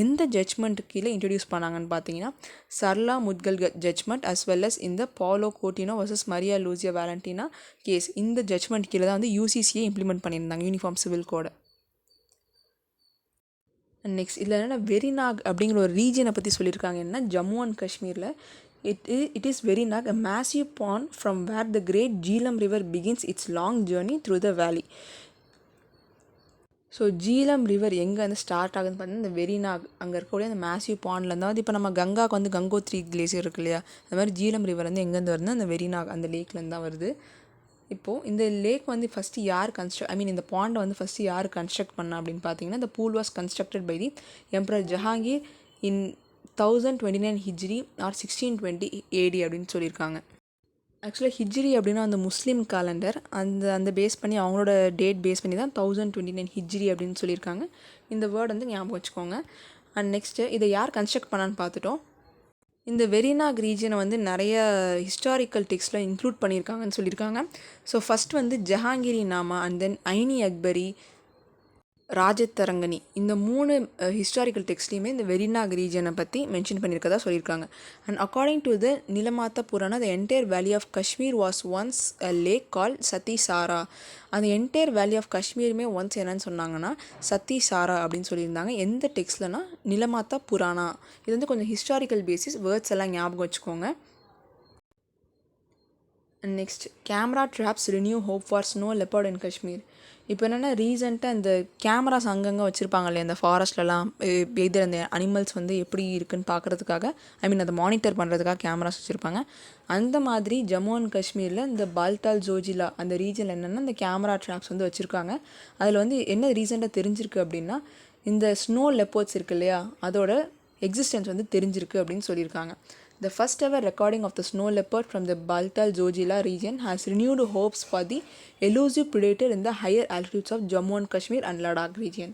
எந்த ஜட்ஜ்மெண்ட்டு கீழே இன்ட்ரடியூஸ் பண்ணாங்கன்னு பார்த்தீங்கன்னா, Sarla Mudgal judgment as well as இந்த Paulo Coutinho versus Maria Lucia Valentina case. இந்த ஜட்ஜ்மெண்ட் கீழே தான் வந்து UCCயை இம்ப்ளிமெண்ட் பண்ணியிருந்தாங்க யூனிஃபார்ம் சிவில் கோடை. நெக்ஸ்ட் இதில் என்னென்னா வெரிநாக் அப்படிங்கிற ஒரு ரீஜனை பற்றி சொல்லியிருக்காங்க. என்ன ஜம்மு அண்ட் காஷ்மீரில் it is Verinag, a massive pond from where the great Jhelum river begins its long journey through the valley. So Jhelum river எங்கே வந்து ஸ்டார்ட் ஆகுதுன்னு பார்த்தீங்கன்னா இந்த வெரிநாக் அங்கே இருக்கக்கூடிய அந்த மேசிவ் பாண்ட்லேருந்து வந்து இப்போ நம்ம கங்காவுக்கு வந்து கங்கோத்ரி கிளேசியர் இருக்கு இல்லையா, அது மாதிரி ஜீலம் ரிவர் வந்து எங்கேருந்து வருதுன்னா அந்த வெரிநாக் அந்த லேக்லேருந்து தான் வருது. இப்போது இந்த லேக் வந்து ஃபஸ்ட்டு யார் இந்த பாண்டை வந்து ஃபஸ்ட்டு யார் கன்ஸ்ட்ரக்ட் பண்ணா அப்படின்னு பார்த்தீங்கன்னா, இந்த பூல் was constructed by the emperor Jahangir in 1029 Hijri or 1620 AD அப்படின்னு சொல்லியிருக்காங்க. ஆக்சுவலாக ஹிஜ்ரி அப்படின்னா அந்த முஸ்லீம் காலண்டர் அந்த பேஸ் பண்ணி அவங்களோட டேட் பேஸ் பண்ணி தான் 1029 ஹிஜ்ரி அப்படின்னு சொல்லியிருக்காங்க. இந்த வேர்டு வந்து ஞாபகம் வச்சுக்கோங்க. அண்ட் நெக்ஸ்ட்டு இதை யார் கன்ஸ்ட்ரக்ட் பண்ணான்னு பார்த்துட்டோம். இந்த வெரிநாக் ரீஜனை வந்து நிறைய ஹிஸ்டாரிக்கல் டெக்ஸ்ட்டில் இன்க்ளூட் பண்ணியிருக்காங்கன்னு சொல்லியிருக்காங்க. ஸோ ஃபஸ்ட் வந்து ஜஹாங்கீரி நாமா அண்ட் தென் ஐனி அக்பரி, ராஜதரங்கனி இந்த 3 ஹிஸ்டாரிக்கல் டெக்ஸ்ட்லேயுமே இந்த வெரிநாக் ரீஜனை பற்றி மென்ஷன் பண்ணியிருக்கதா சொல்லியிருக்காங்க. And according to the Nilamata Purana, the entire valley of Kashmir was once a lake called Satisar. அந்த என்டையர் வேலி ஆஃப் காஷ்மீருமே ஒன்ஸ் என்னன்னு சொன்னாங்கன்னா சத்தி சாரா அப்படின்னு சொல்லியிருந்தாங்க. எந்த டெக்ஸ்ட்லனா நிலமாத்தா புராணா. இது வந்து கொஞ்சம் ஹிஸ்டாரிக்கல் பேசிஸ், வேர்ட்ஸ் எல்லாம் ஞாபகம் வச்சுக்கோங்க. And next camera traps renew hope for snow leopard in Kashmir. இப்போ என்னென்னா ரீசெண்டாக இந்த கேமராஸ் அங்கங்கே வச்சுருப்பாங்க இல்லையா இந்த ஃபாரஸ்ட்லலாம் எதிர் அந்த அனிமல்ஸ் வந்து எப்படி இருக்குன்னு பார்க்குறதுக்காக அதை மானிட்டர் பண்ணுறதுக்காக கேமராஸ் வச்சுருப்பாங்க. அந்த மாதிரி ஜம்மு அண்ட் காஷ்மீரில் இந்த பால்டால் ஜோஜிலா அந்த ரீஜனில் என்னென்னா இந்த கேமரா ட்ராப்ஸ் வந்து வச்சுருக்காங்க. அதில் வந்து என்ன ரீசெண்டாக தெரிஞ்சிருக்கு அப்படின்னா இந்த ஸ்னோ லெப்பர்ட்ஸ் இருக்கு இல்லையா அதோட எக்ஸிஸ்டன்ஸ் வந்து தெரிஞ்சிருக்கு அப்படின்னு சொல்லியிருக்காங்க. The first ever recording of the snow leopard from the Baltal Zojila region has renewed hopes for the elusive predator in the higher altitudes of Jammu and Kashmir and Ladakh region.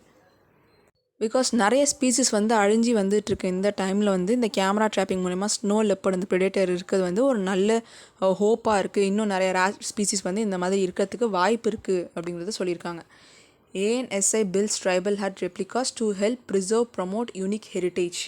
Because நிறைய species வந்து அழிஞ்சி வந்துட்டுருக்கு இந்த டைமில் வந்து இந்த camera dropping மூலிமா snow leopard இந்த ப்ரிடேட்டர் இருக்கிறது வந்து ஒரு நல்ல ஹோப்பாக இருக்குது. இன்னும் நிறைய ஸ்பீசிஸ் வந்து இந்த மாதிரி இருக்கிறதுக்கு வாய்ப்பு இருக்குது அப்படிங்கிறத சொல்லியிருக்காங்க. ANSI builds tribal hut replicas to help preserve promote unique heritage.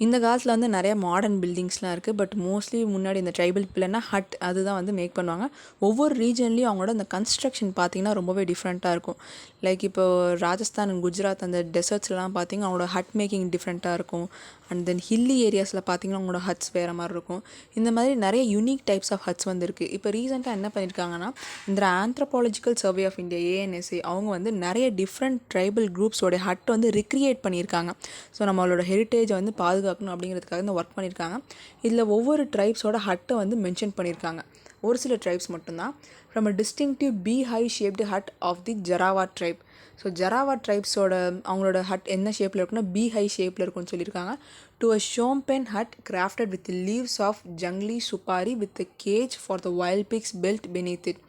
இந்த காலத்தில் வந்து நிறைய மாடர்ன் பில்டிங்ஸ்லாம் இருக்குது. பட் மோஸ்ட்லி முன்னாடி இந்த ட்ரைபல் பிள்ளைனா ஹட் அதுதான் வந்து மேக் பண்ணுவாங்க. ஒவ்வொரு ரீஜன்லேயும் அவங்களோட அந்த கன்ஸ்ட்ரக்ஷன் பார்த்திங்கன்னா ரொம்பவே டிஃப்ரெண்ட்டாக இருக்கும். லைக் இப்போ ராஜஸ்தான் அண்ட் குஜராத் அந்த டெசர்ட்ஸ்லாம் பார்த்திங்கன்னா அவங்களோட ஹட் மேக்கிங் டிஃப்ரெண்ட்டாக இருக்கும். அண்ட் தென் ஹில்லி ஏரியாஸில் பார்த்திங்கன்னா அவங்களோட ஹட்ஸ் வேறு மாதிரி இருக்கும். இந்த மாதிரி நிறைய யூனிக் டைப்ஸ் ஆஃப் ஹட்ஸ் வந்து இருக்குது. இப்போ ரீசெண்டாக என்ன பண்ணியிருக்காங்கன்னா இந்த anthropological survey of India ANSI அவங்க வந்து நிறைய டிஃப்ரெண்ட் ட்ரைபல் குரூப்ஸோட ஹட் வந்து ரிக்ரியேட் பண்ணியிருக்காங்க. ஸோ நம்மளோட ஹெரிட்டேஜை வந்து பாதுகாக்கணும் அப்படிங்கிறதுக்காக இந்த ஒர்க் பண்ணியிருக்காங்க. இதில் ஒவ்வொரு ட்ரைப்ஸோட ஹட்டை வந்து மென்ஷன் பண்ணியிருக்காங்க. ஒரு சில ட்ரைப்ஸ் மட்டும்தான். From a distinctive beehive shaped hut of the Jarawa tribe. So Jarawa ட்ரைப்ஸோட அவங்களோட ஹட் என்ன ஷேப்பில் இருக்குன்னா பீ ஹை ஷேப்பில் இருக்குன்னு சொல்லியிருக்காங்க. To a Shompen hut crafted with leaves of jungli supari with a cage for the wild pigs built beneath it.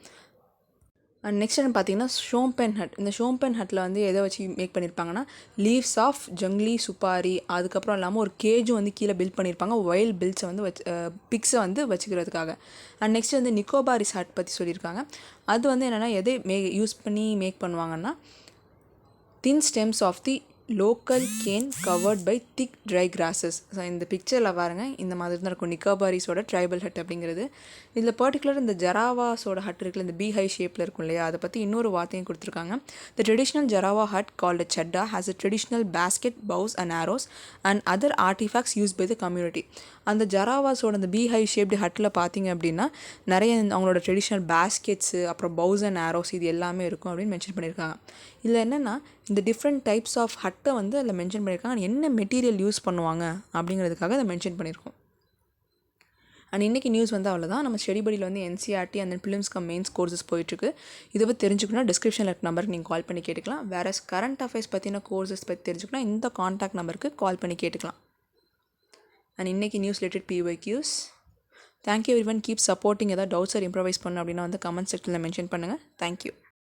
And next என்ன பார்த்தீங்கன்னா ஷோம்பென் ஹட். இந்த ஷோம்பென் ஹட்டில் வந்து எதை வச்சு மேக் பண்ணியிருப்பாங்கன்னா லீவ்ஸ் ஆஃப் ஜங்லி சுப்பாரி அதுக்கப்புறம் இல்லாமல் ஒரு கேஜும் வந்து கீழே பில்ட் பண்ணியிருப்பாங்க வைல்ட் பில்ட்ஸை வந்து பிக்ஸை வந்து வச்சுக்கிறதுக்காக. அண்ட் நெக்ஸ்ட் வந்து நிக்கோபாரிஸ் ஹட் பற்றி சொல்லியிருக்காங்க. அது வந்து என்னென்னா எதை யூஸ் பண்ணி மேக் பண்ணுவாங்கன்னா thin stems of the local cane covered by thick dry grasses. So இந்த பிக்சரில் பாருங்கள் இந்த மாதிரி தான் இருக்கும் நிக்கோபாரிஸோட ட்ரைபல் ஹட் அப்படிங்கிறது. இதில் பர்டிகுலர் இந்த ஜராவாஸோட ஹட் இருக்குல்ல இந்த பீ ஹை ஷேப்பில் இருக்கும் இல்லையா அதை பற்றி இன்னொரு வார்த்தையும் கொடுத்துருக்காங்க. The traditional Jarawa hut called chadda has a traditional basket bows and arrows and other artifacts use by the community. அந்த ஜராவாஸோட அந்த பீ ஹை ஷேப்டு ஹட்டில் பார்த்தீங்க அப்படின்னா நிறைய அவங்களோட ட்ரெடிஷ்னல் பேஸ்கெட்ஸு அப்புறம் பவுஸ் அண்ட் ஆரோஸ் இது எல்லாமே இருக்கும் அப்படின்னு மென்ஷன் பண்ணியிருக்காங்க. இதில் என்னென்னா இந்த டிஃப்ரெண்ட் டைப்ஸ் ஆஃப் ஹட்டை வந்து அதில் மென்ஷன் பண்ணியிருக்காங்க. என்ன மெட்டீரியல் யூஸ் பண்ணுவாங்க அப்படிங்கிறதுக்காக அதை மென்ஷன் பண்ணியிருக்கோம். அண்ட் இன்றைக்கி நியூஸ் வந்து அவ்வளோதான். நம்ம ஸ்டடி படியில் வந்து NCERT and then Prelims mains courses போயிட்டுருக்கு. இதை பற்றி தெரிஞ்சுக்கணும்னா டிஸ்கிரிப்ஷனில் இருக்க நம்பருக்கு நீங்கள் கால் பண்ணி கேட்டுக்கலாம். வேறு கரண்ட் அஃபேர்ஸ் பற்றின கோர்சஸ் பற்றி தெரிஞ்சுக்கணும் இந்த காண்டாக்ட் நம்பருக்கு கால் பண்ணி கேட்டுக்கலாம். அண்ட் இன்றைக்கி news related PYQs. Thank you everyone. Keep supporting. ஏதாவது டவுட்ஸ் ஆர் இம்ப்ரவைஸ் பண்ணணும் அப்படின்னா வந்து கமெண்ட் செக்ஷனில் மென்ஷன் பண்ணுங்கள். தேங்க்யூ.